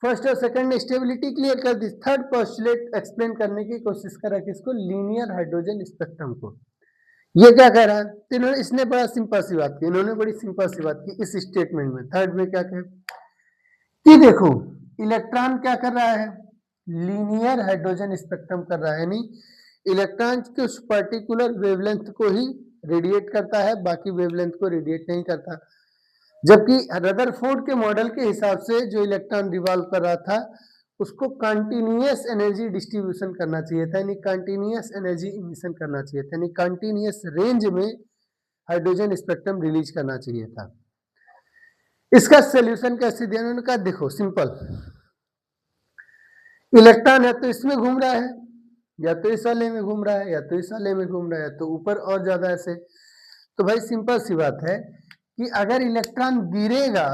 फर्स्ट और सेकंड स्टेबिलिटी क्लियर कर दी, थर्ड पॉस्टुलेट एक्सप्लेन करने की कोशिश करा किसको, लीनियर हाइड्रोजन स्पेक्ट्रम को। ये क्या कह रहा है, तो इन्होंने इसने बड़ा सिंपल सी बात की, इन्होंने बड़ी सिंपल सी बात की इस स्टेटमेंट में। थर्ड में क्या कहे कि देखो इलेक्ट्रॉन क्या कर रहा है, लीनियर हाइड्रोजन स्पेक्ट्रम कर रहा है, यानी इलेक्ट्रॉन के उस पर्टिकुलर वेवलेंथ को ही रेडिएट करता है, बाकी वेवलेंथ को रेडिएट नहीं करता। जबकि रदरफोर्ड के मॉडल के हिसाब से जो इलेक्ट्रॉन रिवॉल्व कर रहा था, उसको कंटिन्यूअस एनर्जी डिस्ट्रीब्यूशन करना चाहिए था, यानी कंटिन्यूअस एनर्जी इमिशन करना चाहिए था, यानी कंटिन्यूअस रेंज में हाइड्रोजन स्पेक्ट्रम रिलीज करना चाहिए था। इसका सोल्यूशन कैसे दिया, उन्होंने कहा देखो सिंपल, इलेक्ट्रॉन है तो इसमें घूम रहा है, या तो इस वाले में घूम रहा है, या तो इस वाले में घूम रहा है, तो ऊपर और ज्यादा ऐसे। तो भाई सिंपल सी बात है कि अगर इलेक्ट्रॉन गिरेगा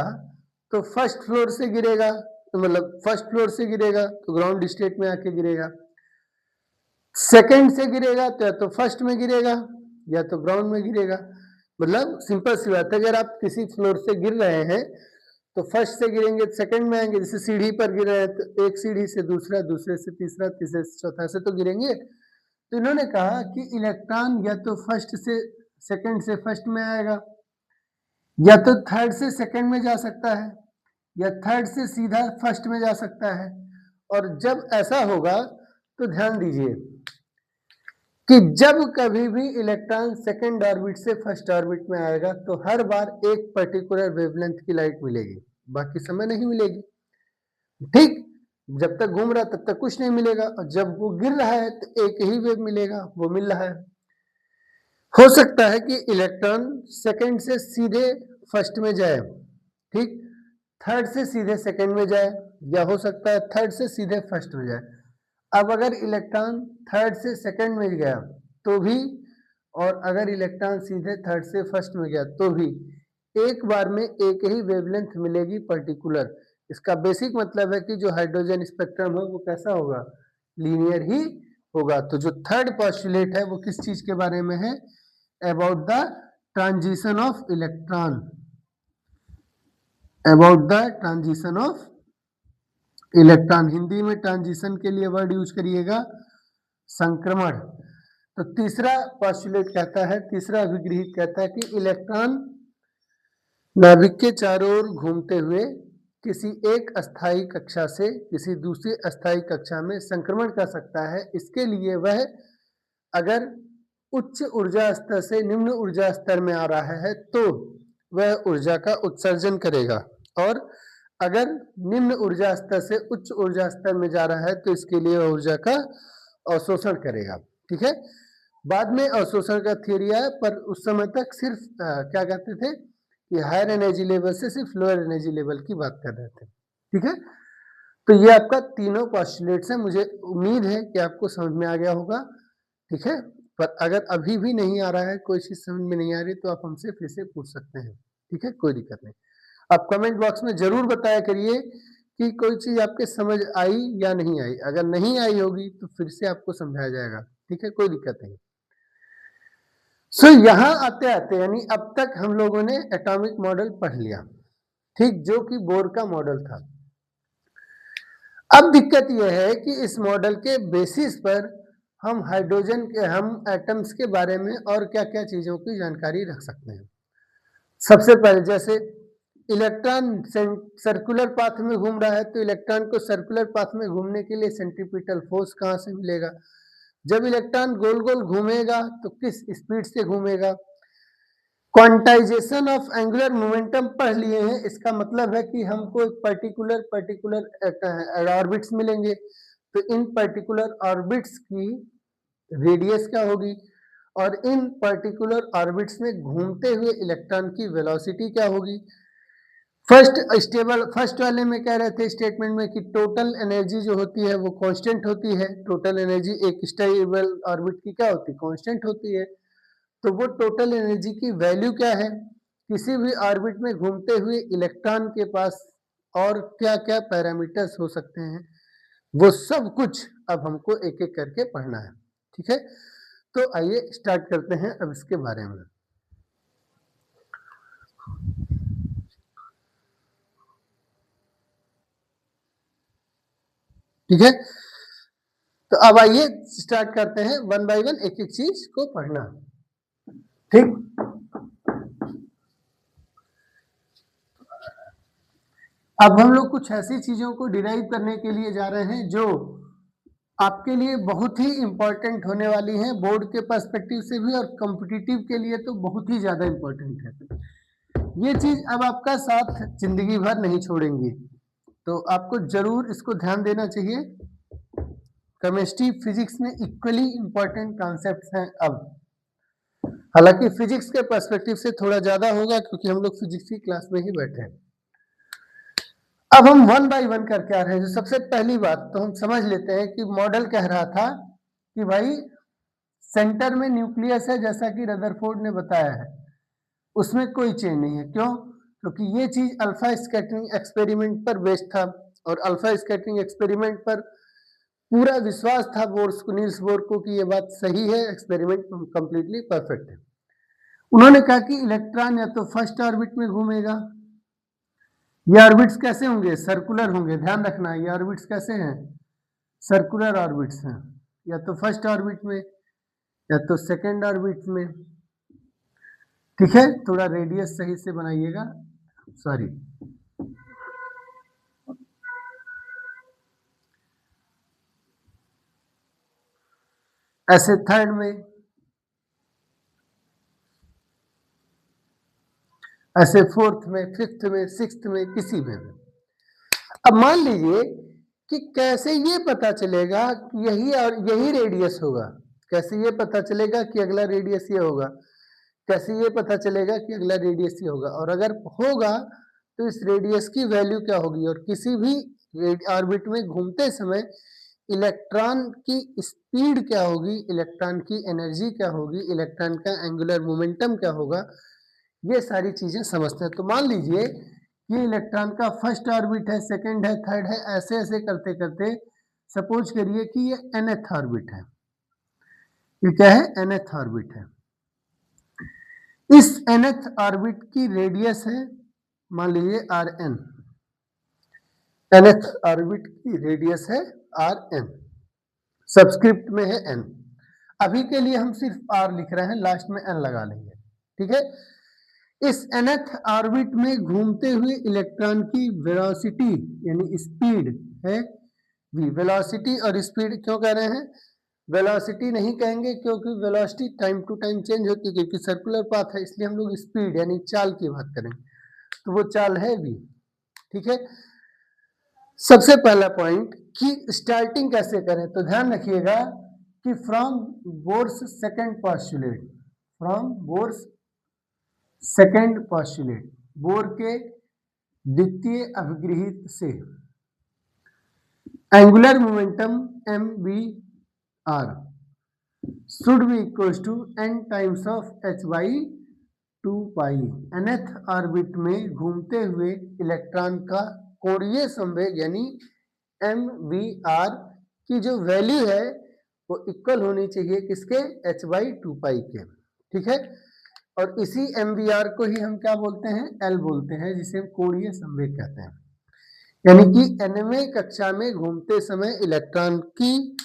तो फर्स्ट फ्लोर से गिरेगा, तो मतलब फर्स्ट फ्लोर से गिरेगा तो ग्राउंड स्टेट में आके गिरेगा, सेकंड से गिरेगा तो या तो फर्स्ट में गिरेगा या तो ग्राउंड में गिरेगा। मतलब सिंपल सी बात है, अगर आप किसी फ्लोर से गिर रहे हैं तो फर्स्ट से गिरेंगे सेकंड में आएंगे, जैसे सीढ़ी पर गिर रहे हैं तो एक सीढ़ी से दूसरा, दूसरे से तीसरा, तीसरे से चौथा, से तो गिरेंगे। तो इन्होंने कहा कि इलेक्ट्रॉन या तो फर्स्ट से सेकंड से फर्स्ट में आएगा, या तो थर्ड से सेकंड में जा सकता है, या थर्ड से सीधा फर्स्ट में जा सकता है। और जब ऐसा होगा तो ध्यान दीजिए कि जब कभी भी इलेक्ट्रॉन सेकंड ऑर्बिट से फर्स्ट ऑर्बिट में आएगा तो हर बार एक पर्टिकुलर वेवलेंथ की लाइट मिलेगी, बाकी समय नहीं मिलेगी। ठीक, जब तक घूम रहा है तब तक कुछ नहीं मिलेगा, और जब वो गिर रहा है तो एक ही वेव मिलेगा, वो मिल रहा है। हो सकता है कि इलेक्ट्रॉन सेकंड से सीधे फर्स्ट में जाए, ठीक, थर्ड से सीधे सेकंड में जाए, या हो सकता है थर्ड से सीधे फर्स्ट में जाए। अब अगर इलेक्ट्रॉन थर्ड से सेकंड में गया तो भी, और अगर इलेक्ट्रॉन सीधे थर्ड से फर्स्ट में गया तो भी, एक बार में एक ही वेवलेंथ मिलेगी पर्टिकुलर। इसका बेसिक मतलब है कि जो हाइड्रोजन स्पेक्ट्रम है वो कैसा होगा, लीनियर ही होगा। तो जो थर्ड पोस्टुलेट है वो किस चीज के बारे में है, about the transition of electron, about the transition of electron. Hindi में ट्रांजिशन के लिए वर्ड यूज करिएगा संक्रमण। तो तीसरा पोस्टुलेट कहता है, तीसरा अभिगृहित कहता है कि इलेक्ट्रॉन नाभिक के चारों ओर घूमते हुए किसी एक अस्थायी कक्षा से किसी दूसरी अस्थायी कक्षा में संक्रमण कर सकता है। इसके लिए वह अगर उच्च ऊर्जा स्तर से निम्न ऊर्जा स्तर में आ रहा है तो वह ऊर्जा का उत्सर्जन करेगा, और अगर निम्न ऊर्जा स्तर से उच्च ऊर्जा स्तर में जा रहा है तो इसके लिए ऊर्जा का अवशोषण करेगा। ठीक है। बाद में अवशोषण का थियरी आया, पर उस समय तक सिर्फ क्या कहते थे कि हायर एनर्जी लेवल से सिर्फ लोअर एनर्जी लेवल की बात कर रहे थे, ठीक है। तो ये आपका तीनों पोस्टुलेट्स हैं, मुझे उम्मीद है कि आपको समझ में आ गया होगा, ठीक है। पर अगर अभी भी नहीं आ रहा है, कोई चीज समझ में नहीं आ रही, तो आप हमसे फिर से पूछ सकते हैं, ठीक है, कोई दिक्कत नहीं। आप कमेंट बॉक्स में जरूर बताया करिए कि कोई चीज आपके समझ आई या नहीं आई। अगर नहीं आई होगी तो फिर से आपको समझाया जाएगा, ठीक है, कोई दिक्कत नहीं। सो यहां आते आते यानी अब तक हम लोगों ने एटॉमिक मॉडल पढ़ लिया, ठीक, जो कि बोर का मॉडल था। अब दिक्कत यह है कि इस मॉडल के बेसिस पर हम हाइड्रोजन के, हम एटम्स के बारे में और क्या क्या चीजों की जानकारी रख सकते हैं। सबसे पहले जैसे इलेक्ट्रॉन सर्कुलर पाथ में घूम रहा है, तो इलेक्ट्रॉन को सर्कुलर पाथ में घूमने के लिए सेंट्रीपिटल फोर्स कहाँ से मिलेगा। जब इलेक्ट्रॉन गोल गोल घूमेगा तो किस स्पीड से घूमेगा। क्वांटाइजेशन ऑफ एंगुलर मोमेंटम पढ़ लिए हैं, इसका मतलब है कि हमको एक पर्टिकुलर ऑर्बिट्स मिलेंगे, तो इन पर्टिकुलर ऑर्बिट्स की रेडियस क्या होगी, और इन पर्टिकुलर ऑर्बिट्स में घूमते हुए इलेक्ट्रॉन की वेलोसिटी क्या होगी। फर्स्ट वाले में कह रहे थे स्टेटमेंट में कि टोटल एनर्जी जो होती है वो कांस्टेंट होती है। टोटल एनर्जी एक स्टेबल ऑर्बिट की क्या होती है, कांस्टेंट होती है। तो वो टोटल एनर्जी की वैल्यू क्या है, किसी भी ऑर्बिट में घूमते हुए इलेक्ट्रॉन के पास और क्या क्या पैरामीटर्स हो सकते हैं, वो सब कुछ अब हमको एक एक करके पढ़ना है, ठीक है। तो आइए स्टार्ट करते हैं अब इसके बारे में, ठीक है। तो अब आइए स्टार्ट करते हैं वन बाय वन, एक एक चीज को पढ़ना, ठीक। अब हम लोग कुछ ऐसी चीजों को डिराइव करने के लिए जा रहे हैं जो आपके लिए बहुत ही इंपॉर्टेंट होने वाली हैं, बोर्ड के पर्सपेक्टिव से भी और कॉम्पिटिटिव के लिए तो बहुत ही ज्यादा इंपॉर्टेंट है। ये चीज अब आपका साथ जिंदगी भर नहीं छोड़ेंगी, तो आपको जरूर इसको ध्यान देना चाहिए। केमिस्ट्री फिजिक्स में इक्वली इंपॉर्टेंट कॉन्सेप्ट्स हैं अब, हालांकि फिजिक्स के पर्सपेक्टिव से थोड़ा ज्यादा होगा क्योंकि हम लोग फिजिक्स की क्लास में ही बैठे हैं। अब हम वन बाय वन करके आ रहे हैं। जो सबसे पहली बात तो हम समझ लेते हैं कि मॉडल कह रहा था कि भाई सेंटर में न्यूक्लियस है, जैसा कि रदरफोर्ड ने बताया है, उसमें कोई चेंज नहीं है। क्यों? क्योंकि ये चीज अल्फा स्कैटरिंग एक्सपेरिमेंट पर बेस्ड था, और अल्फा स्कैटरिंग एक्सपेरिमेंट पर पूरा विश्वास था बोर्स को, नील्स बोर को, कि ये बात सही है, एक्सपेरिमेंट कंप्लीटली परफेक्ट है। उन्होंने कहा कि इलेक्ट्रॉन या तो फर्स्ट ऑर्बिट में घूमेगा, ये ऑर्बिट्स कैसे होंगे, सर्कुलर होंगे, ध्यान रखना ये ऑर्बिट्स कैसे हैं, सर्कुलर ऑर्बिट्स हैं, या तो फर्स्ट ऑर्बिट में या तो सेकेंड ऑर्बिट में, ठीक है। थोड़ा रेडियस सही से बनाइएगा, सॉरी, ऐसे थर्ड में, ऐसे फोर्थ में, फिफ्थ में, सिक्स्थ में, किसी में भी। अब मान लीजिए कि कैसे ये पता चलेगा कि यही और यही रेडियस होगा, कैसे ये पता चलेगा कि अगला रेडियस ये होगा, कैसे ये पता चलेगा कि अगला रेडियस ये होगा, और अगर होगा तो इस रेडियस की वैल्यू क्या होगी, और किसी भी ऑर्बिट में घूमते समय इलेक्ट्रॉन की स्पीड क्या होगी, इलेक्ट्रॉन की एनर्जी क्या होगी, इलेक्ट्रॉन का एंगुलर मोमेंटम क्या होगा, ये सारी चीजें समझते हैं। तो मान लीजिए ये इलेक्ट्रॉन का फर्स्ट ऑर्बिट है, सेकंड है, थर्ड है, ऐसे ऐसे करते करते सपोज करिए कि ये nth ऑर्बिट है। ये क्या है, nth ऑर्बिट है। इस nth ऑर्बिट की रेडियस है मान लीजिए Rn, nth ऑर्बिट की रेडियस है Rn, सबस्क्रिप्ट में है n। अभी के लिए हम सिर्फ r लिख रहे हैं, लास्ट में n लगा लेंगे, ठीक है। इस nth ऑर्बिट में घूमते हुए इलेक्ट्रॉन की वेलोसिटी यानी स्पीड है v। वेलोसिटी और स्पीड क्यों कह रहे हैं, वेलोसिटी नहीं कहेंगे क्योंकि velocity time to time change होती है, क्योंकि सर्कुलर पाथ है, इसलिए हम लोग स्पीड यानी चाल की बात करेंगे, तो वो चाल है v, ठीक है। सबसे पहला पॉइंट कि स्टार्टिंग कैसे करें, तो ध्यान रखिएगा कि from Bohr's second postulate, from Bohr's second postulate, Bohr के द्वितीय अभिगृहित से angular momentum M V R should be equal to n times of h by 2 pi. nth orbit में घूमते हुए इलेक्ट्रॉन का कोणीय संवेग यानी एम वी आर की जो वैल्यू है वो इक्वल होनी चाहिए किसके, h बाई 2 पाई के। ठीक है, और इसी एम वी आर को ही हम क्या बोलते हैं, एल बोलते हैं, जिसे हम कोणीय संवेग कहते हैं। यानी कि nवें कक्षा में घूमते समय इलेक्ट्रॉन की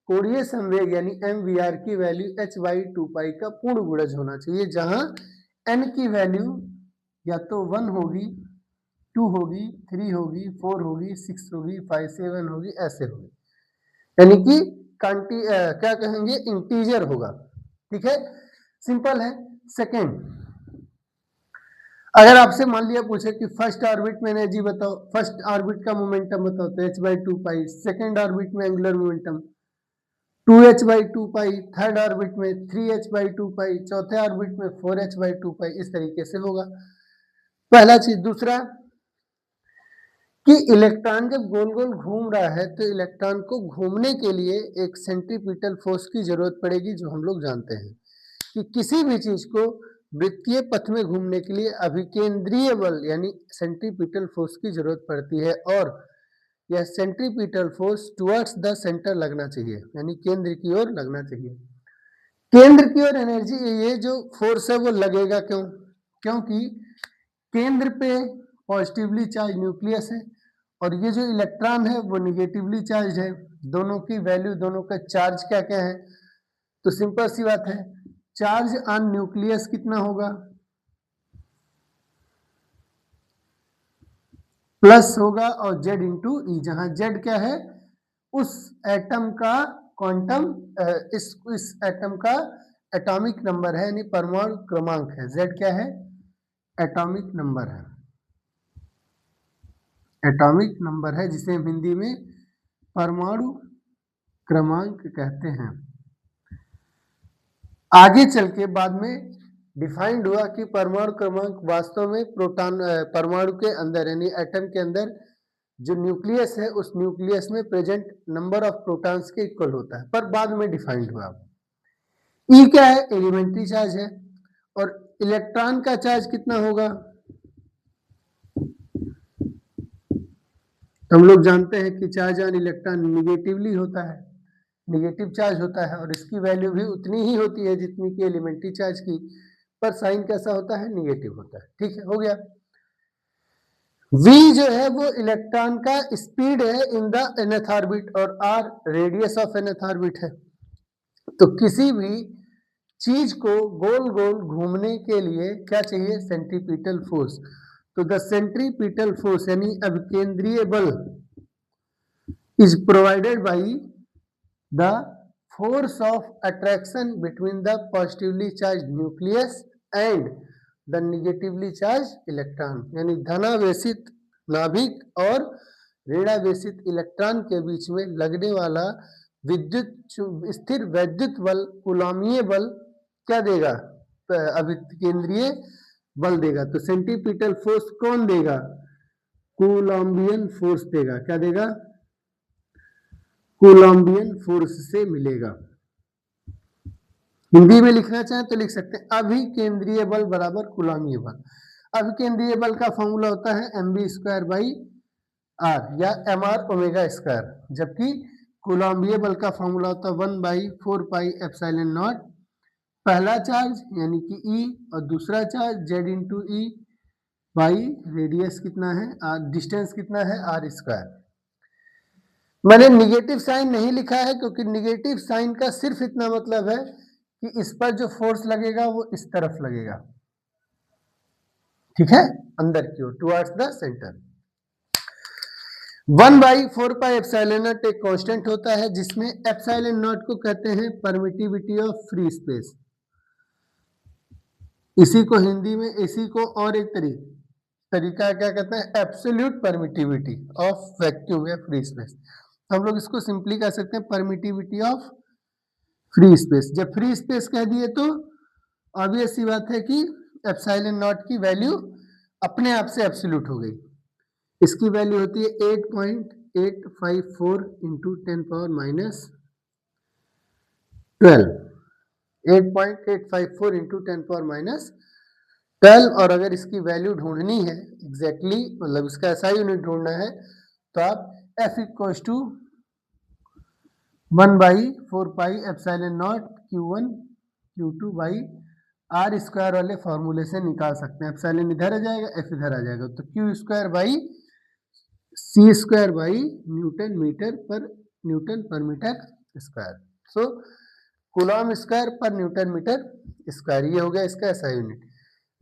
कोणीय संवेग यानी एम वी आर की वैल्यू h बाई 2 पाई का पूर्ण गुणज होना चाहिए, जहां n की वैल्यू या तो 1 होगी, 2 होगी, 3 होगी, 4 होगी, 6 होगी, 5, 7 होगी, ऐसे होगी, यानी कि क्या कहेंगे, इंटीजर होगा। ठीक है, सिंपल है। सेकेंड, अगर आपसे मान लिया पूछे कि फर्स्ट ऑर्बिट में एनर्जी बताओ, फर्स्ट ऑर्बिट का मोमेंटम बताओ, तो h by 2 pi, second orbit में angular momentum 2h by 2 pi, third orbit में 3h बाई 2 पाई, चौथे ऑर्बिट में 4h बाई 2 पाई, इस तरीके से होगा। पहला चीज। दूसरा कि इलेक्ट्रॉन जब गोल गोल घूम रहा है तो इलेक्ट्रॉन को घूमने के लिए एक सेंट्रीपिटल फोर्स की जरूरत पड़ेगी, जो हम लोग जानते हैं कि किसी भी चीज को वृत्तीय पथ में घूमने के लिए अभिकेंद्रीय बल यानी सेंट्रीपिटल फोर्स की जरूरत पड़ती है, और यह centripetal force towards the centre लगना चाहिए, यानी केंद्र की ओर लगना चाहिए। केंद्र की ओर एनर्जी, ये जो फोर्स है वो लगेगा क्यों, क्योंकि केंद्र पे पॉजिटिवली चार्ज न्यूक्लियस है और ये जो इलेक्ट्रॉन है वो निगेटिवली चार्ज है। दोनों की वैल्यू, दोनों का चार्ज क्या क्या है, तो सिंपल सी बात है, चार्ज ऑन न्यूक्लियस कितना होगा, प्लस होगा, और Z इंटू ई, जहां Z क्या है, उस एटम का क्वांटम, इस एटम का एटॉमिक नंबर है, यानी परमाणु क्रमांक है। Z क्या है, एटॉमिक नंबर है, एटॉमिक नंबर है, जिसे हम हिंदी में परमाणु क्रमांक कहते हैं। आगे चल के बाद में डिफाइंड हुआ कि परमाणु क्रमांक वास्तव में प्रोटॉन, परमाणु के अंदर यानी एटम के अंदर जो न्यूक्लियस है उस न्यूक्लियस में प्रेजेंट नंबर ऑफ प्रोटॉन्स के इक्वल होता है, पर बाद में डिफाइंड हुआ। ई क्या है, एलिमेंट्री चार्ज है, और इलेक्ट्रॉन का चार्ज कितना होगा, तो हम लोग जानते हैं कि चार्ज ऑन इलेक्ट्रॉन निगेटिवली होता है, निगेटिव चार्ज होता है, और इसकी वैल्यू भी उतनी ही होती है जितनी की एलिमेंट्री चार्ज की, पर साइन कैसा होता है, निगेटिव होता है। ठीक है, हो गया। v जो है वो इलेक्ट्रॉन का स्पीड है इन द nth ऑर्बिट, और r radius of nth orbit है। तो किसी भी चीज को गोल गोल घूमने के लिए क्या चाहिए, सेंट्रीपिटल फोर्स। तो द सेंट्रीपिटल फोर्स यानी अभिकेंद्रीय बल is provided by the force of attraction between the positively charge nucleus and the negatively charge electron, यानी धनावेशित नाभिक और ऋणावेशित इलेक्ट्रॉन के बीच में लगने वाला विद्युत स्थिर वैद्युत बल, कूलॉमीय बल क्या देगा, अभिकेंद्रीय बल देगा। तो सेंट्रीपिटल फोर्स कौन देगा, कूलॉम्बियन फोर्स देगा। क्या देगा, कूलॉम्बियन फोर्स से मिलेगा। हिंदी में लिखना चाहें तो लिख सकते हैं अभिकेंद्रीय बल बराबर कूलॉमीय बल। अभिकेंद्रीय बल का फॉर्मूला होता है mv² बाई आर या mr⍵², जबकि कूलॉम्बीय बल का फॉर्मूला होता है 1/4 पाई एप्सिलॉन नॉट, पहला चार्ज यानी कि E और दूसरा charge Z into E by radius कितना है, डिस्टेंस कितना है, r²। मैंने निगेटिव साइन नहीं लिखा है क्योंकि निगेटिव साइन का सिर्फ इतना मतलब है कि इस पर जो फोर्स लगेगा वो इस तरफ लगेगा, ठीक है, अंदर की ओर, towards the centre. 1/4 pi epsilon nought एक कांस्टेंट होता है, जिसमें एप्सिलॉन नॉट को कहते हैं परमिटिविटी ऑफ फ्री स्पेस। इसी को हिंदी में, इसी को और एक तरीका क्या कहते हैं, एब्सोल्यूट परमिटिविटी ऑफ वैक्यूम या फ्री स्पेस। हम लोग इसको सिंपली कह सकते हैं परमिटिविटी ऑफ फ्री स्पेस, जब फ्री स्पेस कह दिए तो ऑब्वियस सी बात है कि एप्सिलॉन नॉट की वैल्यू अपने आप से एब्सोल्यूट हो गई। इसकी वैल्यू होती है 8.854 इंटू 10⁻12, 8.854 इंटू 10⁻12। और अगर इसकी वैल्यू ढूंढनी है एग्जैक्टली मतलब इसका ऐसा यूनिट ढूंढना है तो आप F equals to 1/4 epsilon naught Q1 Q2 by R square वाले फॉर्मूले से निकाल सकते हैं। एप्सिलॉन इधर आ जाएगा, F इधर आ जाएगा, तो Q square by C square by Newton पर मीटर स्क्वायर। सो कूलॉम स्क्वायर पर न्यूटन मीटर स्क्वायर, ये हो गया इसका ऐसा यूनिट।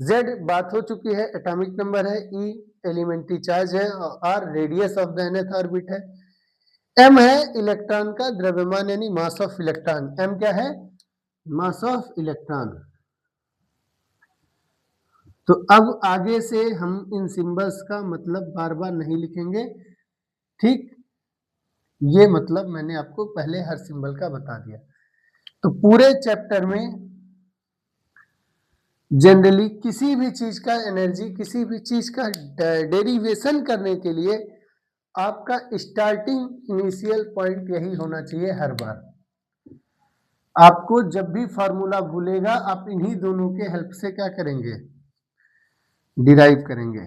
Z बात हो चुकी है, एटॉमिक नंबर है, E एलिमेंट्री चार्ज है और R radius of the nth orbit है, M है इलेक्ट्रॉन का द्रव्यमान यानी मास ऑफ इलेक्ट्रॉन। M क्या है? Mass of electron. तो अब आगे से हम इन सिंबल्स का मतलब बार बार नहीं लिखेंगे, ठीक? ये मतलब मैंने आपको पहले हर सिंबल का बता दिया। तो पूरे चैप्टर में जनरली किसी भी चीज का एनर्जी, किसी भी चीज का डेरिवेशन करने के लिए आपका स्टार्टिंग इनिशियल पॉइंट यही होना चाहिए हर बार। आपको जब भी फॉर्मूला भूलेगा आप इन्हीं दोनों के हेल्प से क्या करेंगे? डिराइव करेंगे।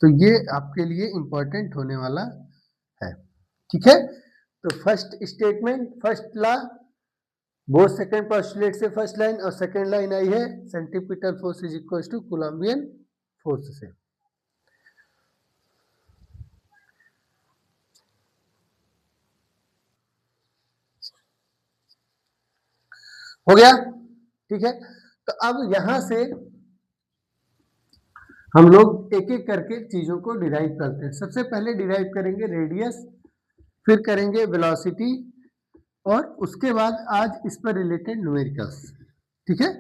तो ये आपके लिए इंपॉर्टेंट होने वाला है, ठीक है? तो first statement, first law, both second postulate से फर्स्ट लाइन और सेकंड लाइन आई है centripetal force is equal to Colombian force से। हो गया, ठीक है? तो अब यहां से हम लोग एक एक करके चीजों को डिराइव करते हैं। सबसे पहले डिराइव करेंगे रेडियस, फिर करेंगे वेलोसिटी और उसके बाद आज इस पर रिलेटेड न्यूमेरिकल्स, ठीक है?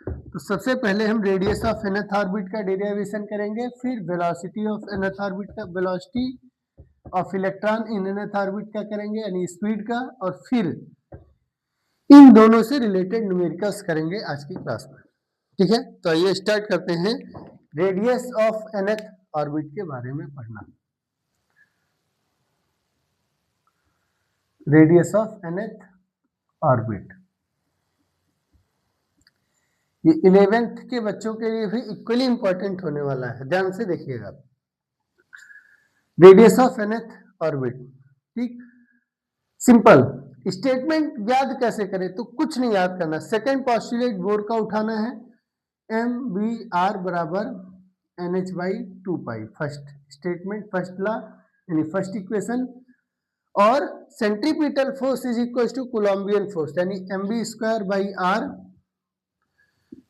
तो सबसे पहले हम रेडियस ऑफ nth ऑर्बिट का डेरिवेशन करेंगे, फिर वेलोसिटी ऑफ nth ऑर्बिट का, velocity of electron in nth orbit का करेंगे यानी स्पीड का, और फिर इन दोनों से रिलेटेड न्यूमेरिकल्स करेंगे आज की क्लास में, ठीक है? तो आइए स्टार्ट करते हैं रेडियस ऑफ nth ऑर्बिट के बारे में पढ़ना। रेडियस ऑफ nth ऑर्बिट, ये 11th के बच्चों के लिए भी इक्वली इंपॉर्टेंट होने वाला है, ध्यान से देखिएगा। रेडियस ऑफ nth ऑर्बिट, ठीक? सिंपल स्टेटमेंट याद कैसे करें? तो कुछ नहीं याद करना, सेकंड पोस्टुलेट बोर का उठाना है, mvr बराबर nh/2π, first statement, first law यानी फर्स्ट इक्वेशन, और centripetal force is equal to Colombian force यानी mv²/r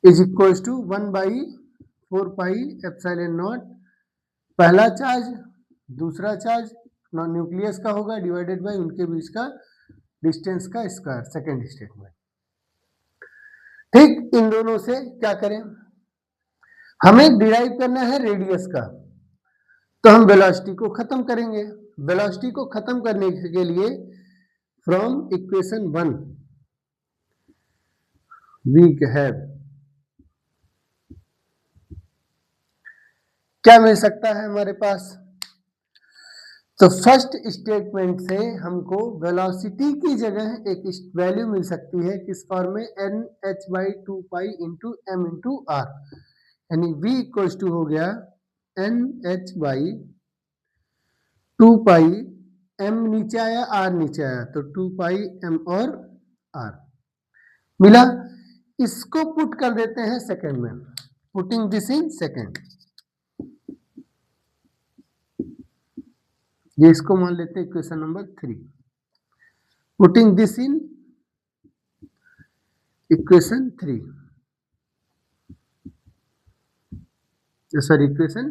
is equal to 1/4π epsilon nought, पहला चार्ज दूसरा चार्ज न्यूक्लियस का होगा डिवाइडेड बाय उनके बीच का डिस्टेंस का स्क्वायर, सेकेंड स्टेटमेंट, ठीक? इन दोनों से क्या करें? हमें डिराइव करना है रेडियस का, तो हम वेलोसिटी को खत्म करेंगे। वेलोसिटी को खत्म करने के लिए फ्रॉम इक्वेशन 1 वी हैव, क्या मिल सकता है हमारे पास? तो फर्स्ट स्टेटमेंट से हमको वेलोसिटी की जगह एक वैल्यू मिल सकती है, किस फॉर्म में? nh/2π into m into R, यानी v इक्वल्स टू हो गया nh/2π, m नीचे आया r नीचे आया तो 2π m और r मिला। इसको पुट कर देते हैं सेकंड में, पुटिंग दिस इन सेकंड, ये इसको मान लेते हैं equation number 3, putting this in equation 3, sorry equation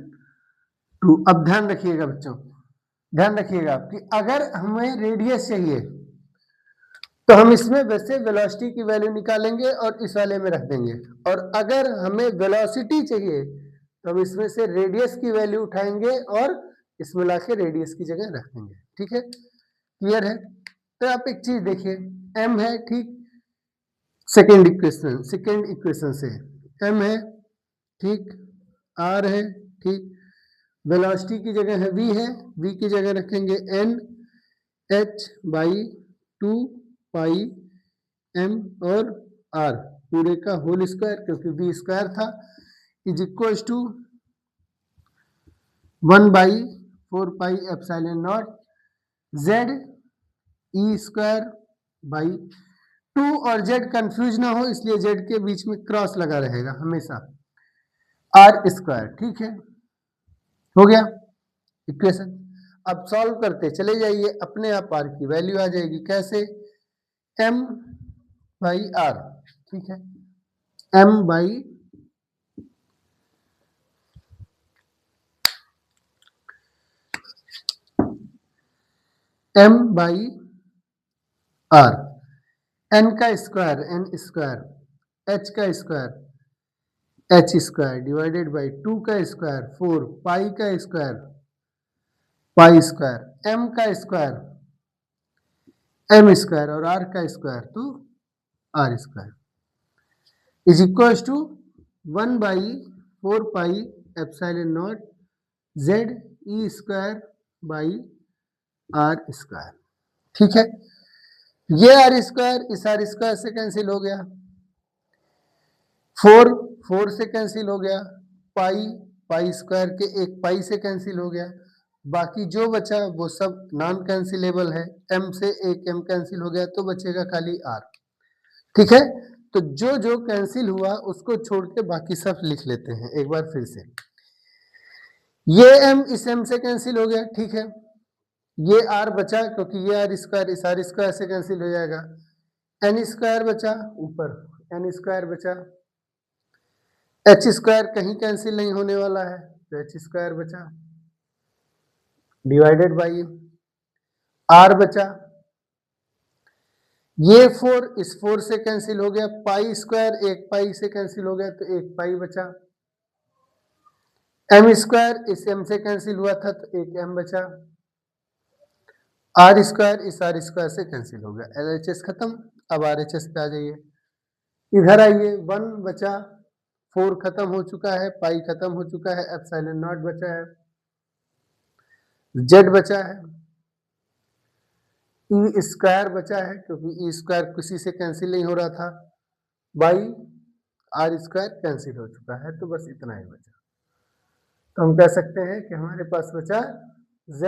2। अब ध्यान रखिएगा बच्चों, ध्यान रखिएगा कि अगर हमें रेडियस चाहिए तो हम इसमें वैसे वेलोसिटी की वैल्यू निकालेंगे और इस वाले में रख देंगे, और अगर हमें वेलोसिटी चाहिए तो हम इसमें से रेडियस की वैल्यू उठाएंगे और इसमें लाके रेडियस की जगह रख देंगे, ठीक है? क्लियर है? तो आप एक चीज देखिए, m है, ठीक, सेकेंड इक्वेशन से m है, ठीक, r है, ठीक, वेलोसिटी की जगह है v है, v की जगह रखेंगे n h by 2 pi m और r पूरे का होल स्क्वायर, क्योंकि v स्क्वायर था, is equal to 1 by 4 pi epsilon naught z E square by 2, और z कंफ्यूज ना हो इसलिए z के बीच में क्रॉस लगा रहेगा हमेशा, r स्क्वायर, ठीक है, हो गया इक्वेशन। अब सॉल्व करते चले जाइए, अपने आप r की वैल्यू आ जाएगी, कैसे, m बाई r, ठीक है, m बाई r, n का स्क्वायर n स्क्वायर, h का square h square divided by 2 का स्क्वायर 4, पाई का स्क्वायर पाई स्क्वायर, m का स्क्वायर m स्क्वायर और r का स्क्वायर तो r square is equal to 1 by 4 pi epsilon naught z E square by r square, ठीक है। ये आर स्क्वायर इस आर स्क्वायर से कैंसिल हो गया, 4 से कैंसिल हो गया, पाई स्क्वायर के एक पाई से कैंसिल हो गया, बाकी जो बचा वो सब नॉन कैंसिलेबल है, m से एक m कैंसिल हो गया तो बचेगा खाली r, ठीक है। तो जो जो कैंसिल हुआ उसको छोड़ के बाकी सब लिख लेते हैं एक बार फिर से। ये m इस m से कैंसिल हो गया, ठीक है, ये r बचा क्योंकि ये आर स्क्वायर इस आर स्क्वायर से कैंसिल हो जाएगा, n स्क्वायर बचा, ऊपर n स्क्वायर बचा, h स्क्वायर कहीं कैंसिल नहीं होने वाला है तो h स्क्वायर बचा डिवाइडेड बाई r बचा, ये 4 इस 4 से कैंसिल हो गया, पाई स्क्वायर एक पाई से कैंसिल हो गया तो एक पाई बचा, m स्क्वायर इस m से कैंसिल हुआ था तो एक m बचा, r स्क्वायर इस r स्क्वायर से कैंसिल हो गया, LHS खत्म। अब RHS पे आ जाइए, इधर आइए, 1 बचा, 4 खत्म हो चुका है, पाई खत्म हो चुका है, एप्सिलॉन नॉट बचा है, z बचा है, ई स्क्वायर बचा है क्योंकि ई स्क्वायर किसी से कैंसिल नहीं हो रहा था, बाई आर स्क्वायर कैंसिल हो चुका है, तो बस इतना ही बचा। तो हम कह सकते हैं कि हमारे पास बचा z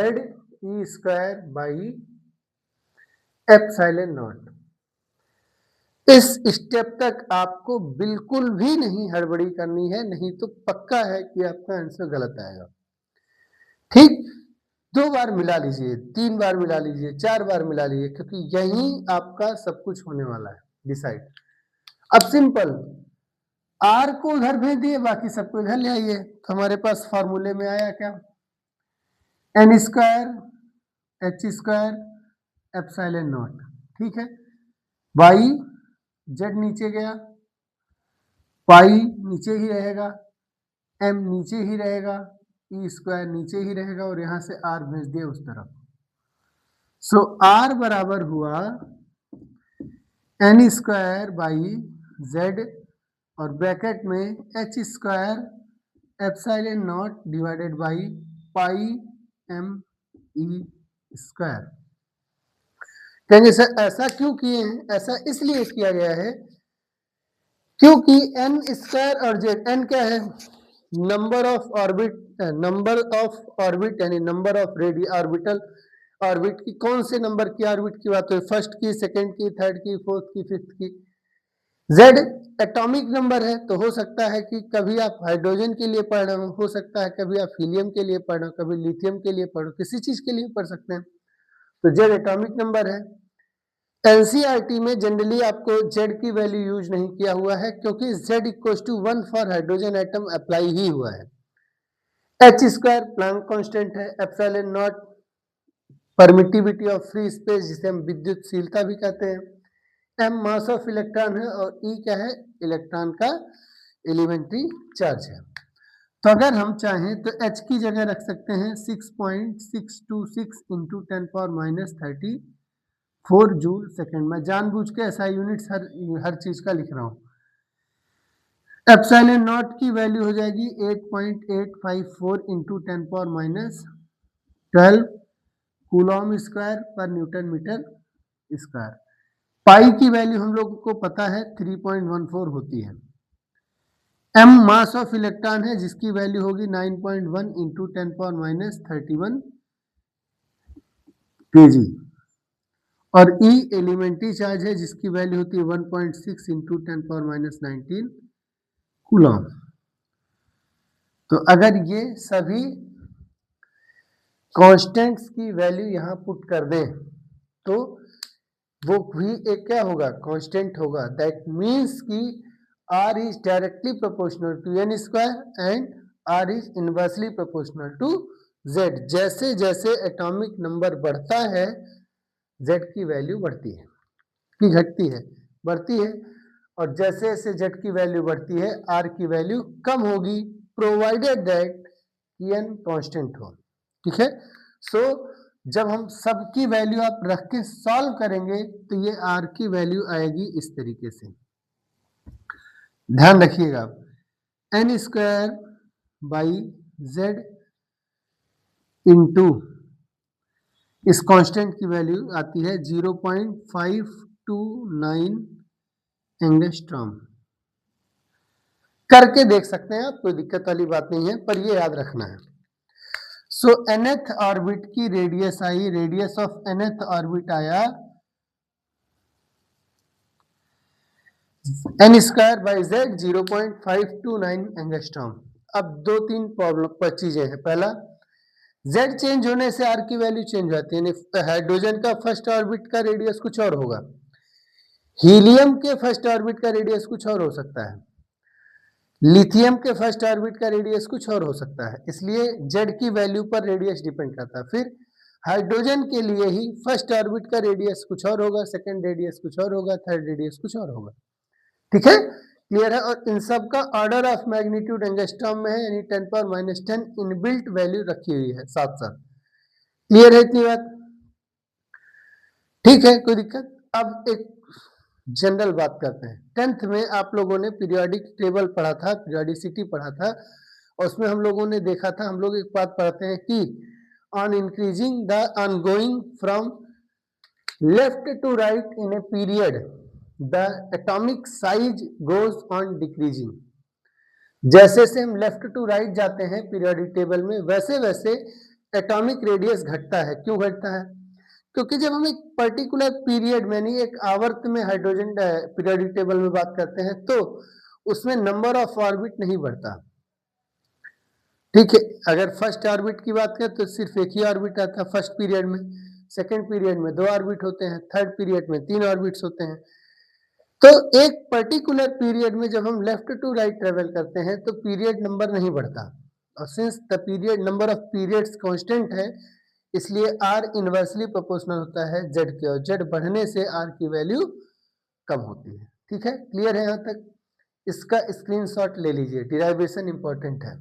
E square by epsilon not. इस स्टेप तक आपको बिल्कुल भी नहीं हड़बड़ी करनी है, नहीं तो पक्का है कि आपका आंसर गलत आएगा, ठीक। 2 बार मिला लीजिए, 3 बार मिला लीजिए, 4 बार मिला लीजिए, क्योंकि यही आपका सब कुछ होने वाला है डिसाइड। अब सिंपल, r को उधर भेज दिए, बाकी सबको इधर ले आइए, तो हमारे पास फॉर्मूले में आया क्या, n square h square epsilon not, ठीक है, बाई z नीचे गया, पाई नीचे ही रहेगा, m नीचे ही रहेगा, ई स्क्वायर नीचे ही रहेगा और यहां से r भेज दिया उस तरफ। सो r बराबर हुआ n स्क्वायर बाई z और ब्रैकेट में h square epsilon not divided by pi m E square. कहेंगे सर ऐसा क्यों किए हैं, ऐसा इसलिए किया गया है क्योंकि n स्क्वायर और z, n क्या है, नंबर ऑफ ऑर्बिट यानी number of ready orbital, orbit की कौन से नंबर की ऑर्बिट की बात है, फर्स्ट की, सेकंड की, थर्ड की, फोर्थ की, फिफ्थ की। z एटॉमिक नंबर है, तो हो सकता है कि कभी आप हाइड्रोजन के लिए पढ़ रहे हो सकता है कभी आप हीलियम के लिए पढ़ रहे हो, कभी लिथियम के लिए पढ़ रहे हो, किसी चीज के लिए पढ़ सकते हैं, तो z एटॉमिक नंबर है। एनसीईआरटी में जनरली आपको z की वैल्यू यूज नहीं किया हुआ है क्योंकि z equals to 1 for hydrogen atom apply ही हुआ है। h स्क्वायर प्लैंक कांस्टेंट है, epsilon nought permittivity of free space जिसे हम विद्युतशीलता भी कहते हैं, m मास ऑफ इलेक्ट्रॉन है और e क्या है, इलेक्ट्रॉन का एलिमेंट्री चार्ज है। तो अगर हम चाहें तो h की जगह रख सकते हैं 6.626 इंटू 10⁻³ 4 जूल सेकेंड। मैं जानबूझ के ऐसा यूनिट्स हर चीज का लिख रहा हूँ। एप्सिलॉन नॉट की वैल्यू हो जाएगी 8.854 इंटू 10⁻12 कूलॉम स्क्वायर पर न्यूटन मीटर स्क्वायर। पाई की वैल्यू हम लोग को पता है 3.14 होती है। एम मास ऑफ इलेक्ट्रॉन है जिसकी वैल्यू होगी 9.1 इंटू 10⁻31 kg। और E एलिमेंट्री चार्ज है जिसकी वैल्यू होती है 1.6 इंटू 10⁻19 कूलॉम। तो अगर ये सभी कांस्टेंट्स की वैल्यू यहाँ पुट कर दें तो वो भी एक क्या होगा, कांस्टेंट होगा। दैट मीन्स कि R is directly proportional to n square and R is inversely proportional to Z। जैसे जैसे एटॉमिक नंबर बढ़ता है Z की वैल्यू बढ़ती है कि घटती है, बढ़ती है। और जैसे जैसे Z की वैल्यू बढ़ती है R की वैल्यू कम होगी, प्रोवाइडेड दैट n कांस्टेंट हो। ठीक है। सो जब हम सबकी वैल्यू आप रख के सॉल्व करेंगे तो ये R की वैल्यू आएगी इस तरीके से। ध्यान रखिएगा आप, n square by Z into इस कांस्टेंट की वैल्यू आती है 0.529 एंगस्ट्रॉम। करके देख सकते हैं आप, कोई दिक्कत वाली बात नहीं है, पर ये याद रखना है। सो nth ऑर्बिट की radius I, radius of nth orbit आया n square by Z 0.529 angstrom. अब दो तीन प्रॉब्लम चीजें हैं। पहला, Z चेंज होने से R की वैल्यू चेंज होती है। हाइड्रोजन का फर्स्ट ऑर्बिट का रेडियस कुछ और होगा, हीलियम के फर्स्ट ऑर्बिट का रेडियस कुछ और हो सकता है, लिथियम के फर्स्ट ऑर्बिट का रेडियस कुछ और हो सकता है। इसलिए Z की वैल्यू पर रेडियस डिपेंड करता है। फिर हाइड्रोजन के लिए ही फर्स्ट ऑर्बिट का रेडियस कुछ और होगा, सेकंड रेडियस कुछ और होगा, थर्ड रेडियस कुछ और होगा। ठीक है, क्लियर है। और इन सब का ऑर्डर ऑफ मैग्नीट्यूड एंगस्ट्रॉम में है, यानी 10⁻10 इनबिल्ट वैल्यू रखी हुई है साथ साथ। क्लियर है इतनी बात? ठीक है, कोई दिक्कत? अब एक जनरल बात करते हैं। 10th में आप लोगों ने पीरियोडिक टेबल पढ़ा था, पीरियोडिसिटी पढ़ा था, और उसमें हम लोगों ने देखा था, हम लोग एक बात पढ़ते हैं कि on increasing the on going from left to right in a period the atomic size goes on decreasing. जैसे से हम लेफ्ट टू राइट जाते हैं पीरियोडिक टेबल में, वैसे वैसे एटॉमिक रेडियस घटता है। क्यों घटता है? क्योंकि जब हम एक पर्टिकुलर पीरियड में, नहीं एक आवर्त में हाइड्रोजन पीरियोडिक टेबल में बात करते हैं तो उसमें नंबर ऑफ ऑर्बिट नहीं बढ़ता। ठीक है, अगर फर्स्ट ऑर्बिट की बात करें तो सिर्फ एक ही ऑर्बिट आता है फर्स्ट पीरियड में, सेकंड पीरियड में 2 ऑर्बिट होते हैं, थर्ड पीरियड में 3 ऑर्बिट्स होते हैं। तो एक पर्टिकुलर पीरियड में जब हम लेफ्ट टू राइट ट्रेवल करते हैं तो पीरियड नंबर नहीं बढ़ता, और since the period number of periods constant है इसलिए R इनवर्सली प्रोपोर्शनल होता है Z के, और Z बढ़ने से R की वैल्यू कम होती है। ठीक है, क्लियर है यहां तक? इसका स्क्रीनशॉट ले लीजिए, डिराइवेशन इंपॉर्टेंट है।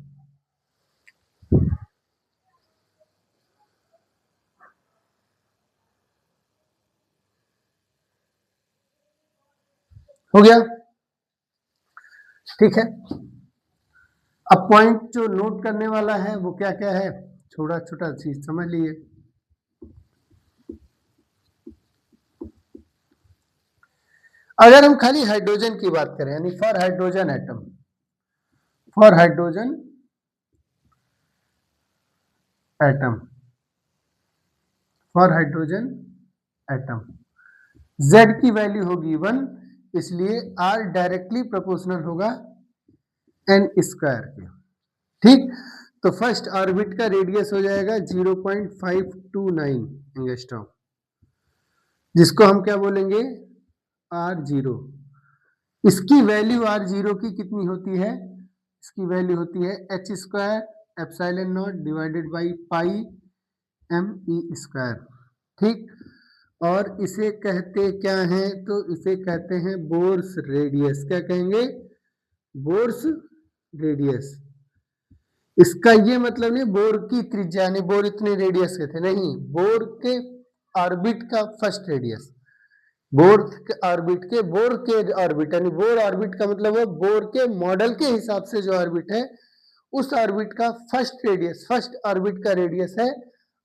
हो गया? ठीक है, अब पॉइंट जो नोट करने वाला है वो क्या क्या है, छोटा छोटा चीज समझ लीजिए। अगर हम खाली हाइड्रोजन की बात करें, यानी for hydrogen atom, for hydrogen atom, for hydrogen atom Z की वैल्यू होगी 1, इसलिए R डायरेक्टली प्रोपोर्शनल होगा n स्क्वायर के। ठीक, तो फर्स्ट ऑर्बिट का रेडियस हो जाएगा 0.529 एंगस्ट्रॉम, जिसको हम क्या बोलेंगे, R0। इसकी वैल्यू R0 की कितनी होती है? इसकी वैल्यू होती है h square epsilon not divided by pi m e square. ठीक, और इसे कहते क्या हैं? तो इसे कहते हैं बोर्स रेडियस। क्या कहेंगे? Bohr's radius. इसका ये मतलब नहीं बोर की त्रिज्या, यानी बोर इतने रेडियस के थे, नहीं, बोर के ऑर्बिट का फर्स्ट रेडियस। बोर ऑर्बिट के ऑर्बिट, यानी बोर ऑर्बिट का मतलब है बोर के मॉडल के हिसाब से जो ऑर्बिट है उस ऑर्बिट का फर्स्ट ऑर्बिट का रेडियस है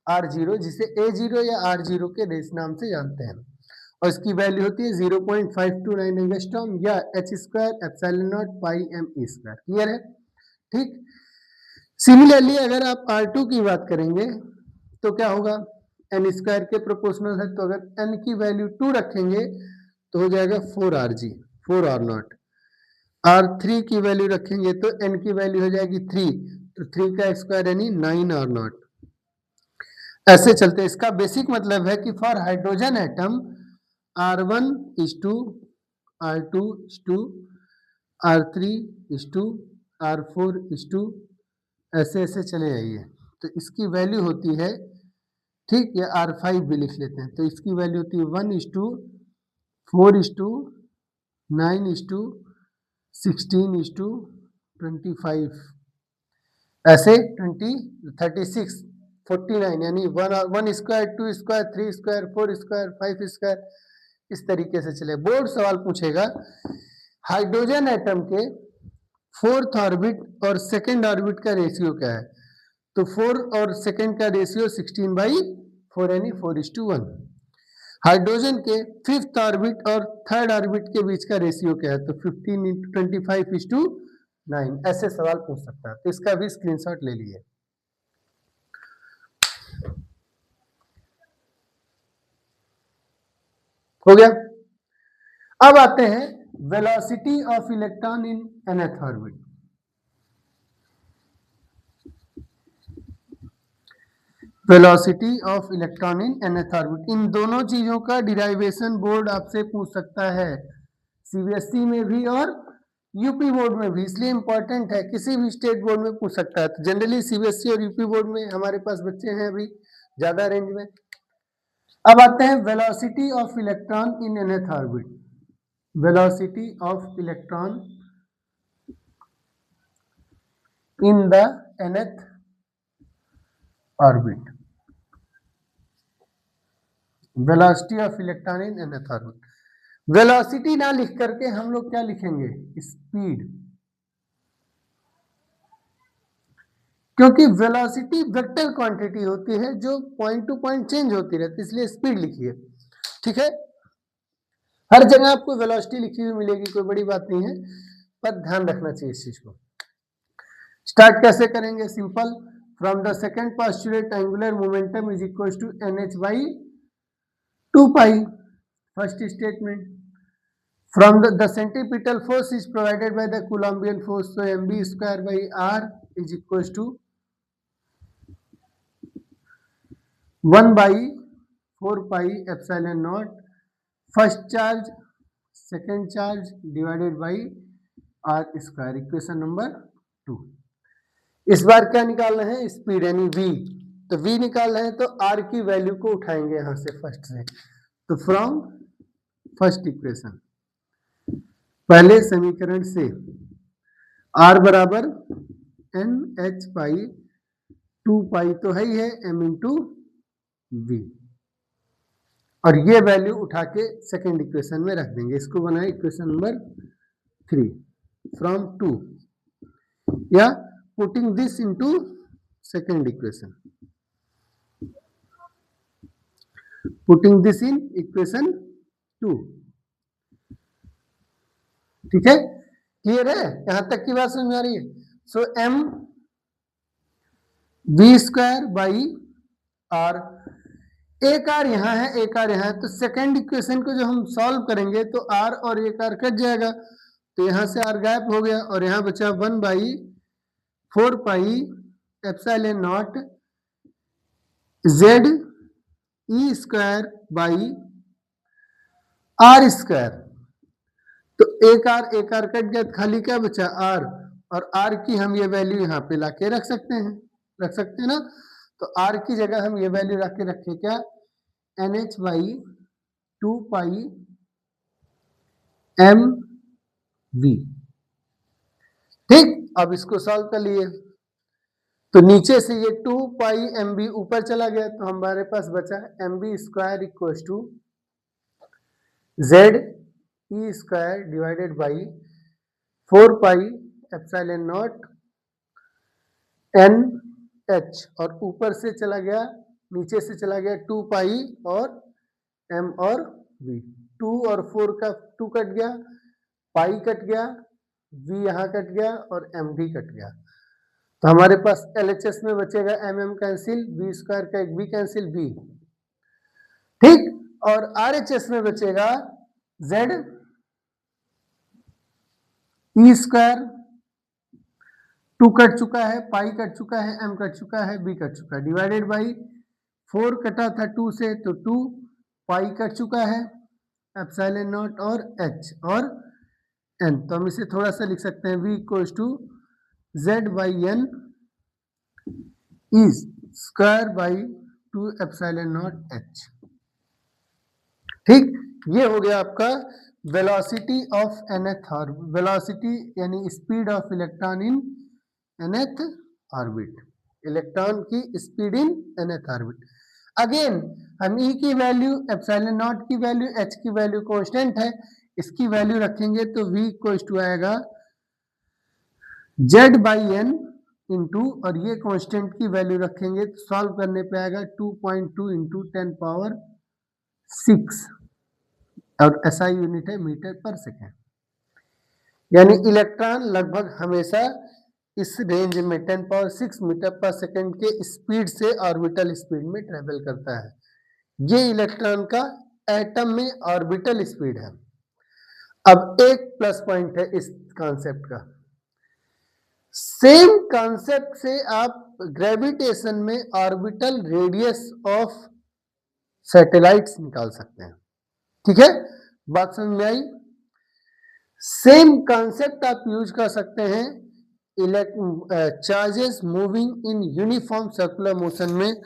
r0, जिसे a0 या r0 के रेस नाम से जानते हैं, और इसकी वैल्यू होती है 0.529 एंगस्ट्रॉम या h square epsilon not pi m e square. Clear है? ठीक। सिमिलरली अगर आप r2 की बात करेंगे तो क्या होगा, एन स्क्वायर के प्रोपोर्शनल है, तो अगर n की वैल्यू 2 रखेंगे तो हो जाएगा 4rg 4r0। r3 की वैल्यू रखेंगे तो n की वैल्यू हो जाएगी 3, तो 3 का स्क्वायर यानी 9r0। ऐसे चलते, इसका बेसिक मतलब है कि for hydrogen atom r1 is to r2 is to r3 is to r4 is to ऐसे ऐसे चले जाइए, तो इसकी वैल्यू होती है, ठीक, या r5 भी लिख लेते हैं, तो इसकी वैल्यू होती है 1 is to 4 is to 9 is to 16 is to 25, ऐसे 20 36 49, यानी 1 square 2 square 3 square 4 square 5 square, इस तरीके से चले। बोर्ड सवाल पूछेगा हाइड्रोजन एटम के फोर्थ ऑर्बिट और सेकेंड ऑर्बिट का रेशियो क्या है, तो 4 और सेकेंड का रेशियो 16/4 यानी 4:1। हाइड्रोजन के फिफ्थ ऑर्बिट और थर्ड ऑर्बिट के बीच का रेशियो क्या है, तो 15:25:9, ऐसे सवाल पूछ सकता है, तो इसका भी स्क्रीनशॉट ले लिए। हो गया। अब आते हैं velocity of electron in nth orbit. Velocity of electron in nth orbit, इन दोनों चीजों का डिराइवेशन बोर्ड आपसे पूछ सकता है, सीबीएसई में भी और यूपी बोर्ड में भी, इसलिए इंपॉर्टेंट है, किसी भी स्टेट बोर्ड में पूछ सकता है। तो जनरली सीबीएसई और यूपी बोर्ड में हमारे पास बच्चे हैं अभी ज्यादा रेंज में। अब आते हैं velocity of electron in nth orbit. Velocity of electron in the nth orbit, velocity of electron in nth orbit. Velocity ना लिख करके हम लोग क्या लिखेंगे, स्पीड, क्योंकि वेलोसिटी वेक्टर क्वांटिटी होती है जो पॉइंट टू पॉइंट चेंज होती रहती है, इसलिए स्पीड लिखिए। ठीक है, हर जगह आपको वेलोसिटी लिखी हुई मिलेगी, कोई बड़ी बात नहीं है, पर ध्यान रखना चाहिए इस चीज को। स्टार्ट कैसे करेंगे, simple, from the second postulate angular momentum is equal to nh/2 first statement, from the centripetal force is provided by the coulombian force, so mv²/r is equal to 1/4πε0 first charge second charge divided by r², equation number 2। इस बार क्या निकाल रहे हैं, speed यानी v, तो v निकाल रहे हैं तो r की वैल्यू को उठाएंगे यहां से फर्स्ट से, तो फ्रॉम फर्स्ट इक्वेशन, पहले समीकरण से r बराबर nh/2 तो है ही है m इंटू v, और ये वैल्यू उठा के सेकेंड इक्वेशन में रख देंगे, इसको बनाए इक्वेशन नंबर 3 फ्रॉम 2, या putting this into second equation, putting this in equation 2। ठीक है, क्लियर है, यहां तक की बात समझ में आ रही है। सो m v²/r, एक आर यहाँ है एक आर यहाँ है, तो सेकेंड इक्वेशन को जो हम सॉल्व करेंगे तो r और एक आर कट जाएगा, तो यहां से r गायब हो गया और यहाँ बचा 1/4πε0 z(e²/r²), तो एक आर कट गया, खाली क्या बचा r, और r की हम ये वैल्यू यहाँ पे लाके रख सकते हैं ना, तो r की जगह हम ये वैल्यू लाके रखे क्या, nh/2πmv। ठीक, अब इसको सॉल्व कर लिए, तो नीचे से ये 2πmv ऊपर चला गया, तो हमारे पास बचा mv² equal to Z E square divided by 4 pi epsilon naught N H, और ऊपर से चला गया, नीचे से चला गया 2 पाई और एम और वी। 2 और 4 का 2 कट गया, पाई कट गया, वी यहाँ कट गया और एम भी कट गया। तो हमारे पास एलएचएस में बचेगा M M cancel, V square का एक वी कैंसिल वी, ठीक। और आरएचएस में बचेगा जेड ई स्क्वायर, 2 कट चुका है, पाई कट चुका है, एम कट चुका है, बी कट चुका है, डिवाइडेड बाई 4 कटा था 2 से तो 2, पाई कट चुका है, एप्सिलॉन नॉट और एच और एन। तो हम इसे थोड़ा सा लिख सकते हैं, v equals to Z by N E square by 2 epsilon nought H, ठीक। ये हो गया आपका velocity of nth orbit, velocity यानी speed of electron in nth orbit, electron की speed in nth orbit. Again हम E की वैल्यू, एप्सिलॉन नॉट की वैल्यू, H की वैल्यू कांस्टेंट है, इसकी वैल्यू रखेंगे तो v इक्वल्स टू आएगा z बाई एन इंटू, और ये कांस्टेंट की वैल्यू रखेंगे तो सॉल्व करने पे आएगा 2.2 इंटू 10 पावर 6, और एसआई यूनिट है मीटर पर सेकेंड। यानी इलेक्ट्रॉन लगभग हमेशा इस रेंज में 10 पावर 6 मीटर पर सेकेंड के स्पीड से ऑर्बिटल स्पीड में ट्रेवल करता है। ये इलेक्ट्रॉन का एटम में ऑर्बिटल स्पीड है। अब एक प्लस पॉइंट है इस कॉन्सेप्ट का, सेम कॉन्सेप्ट से आप ग्रेविटेशन में ऑर्बिटल रेडियस ऑफ सैटेलाइट्स निकाल सकते हैं, ठीक है, बात समझ में आई। सेम कॉन्सेप्ट आप यूज कर सकते हैं charges moving in uniform circular motion में,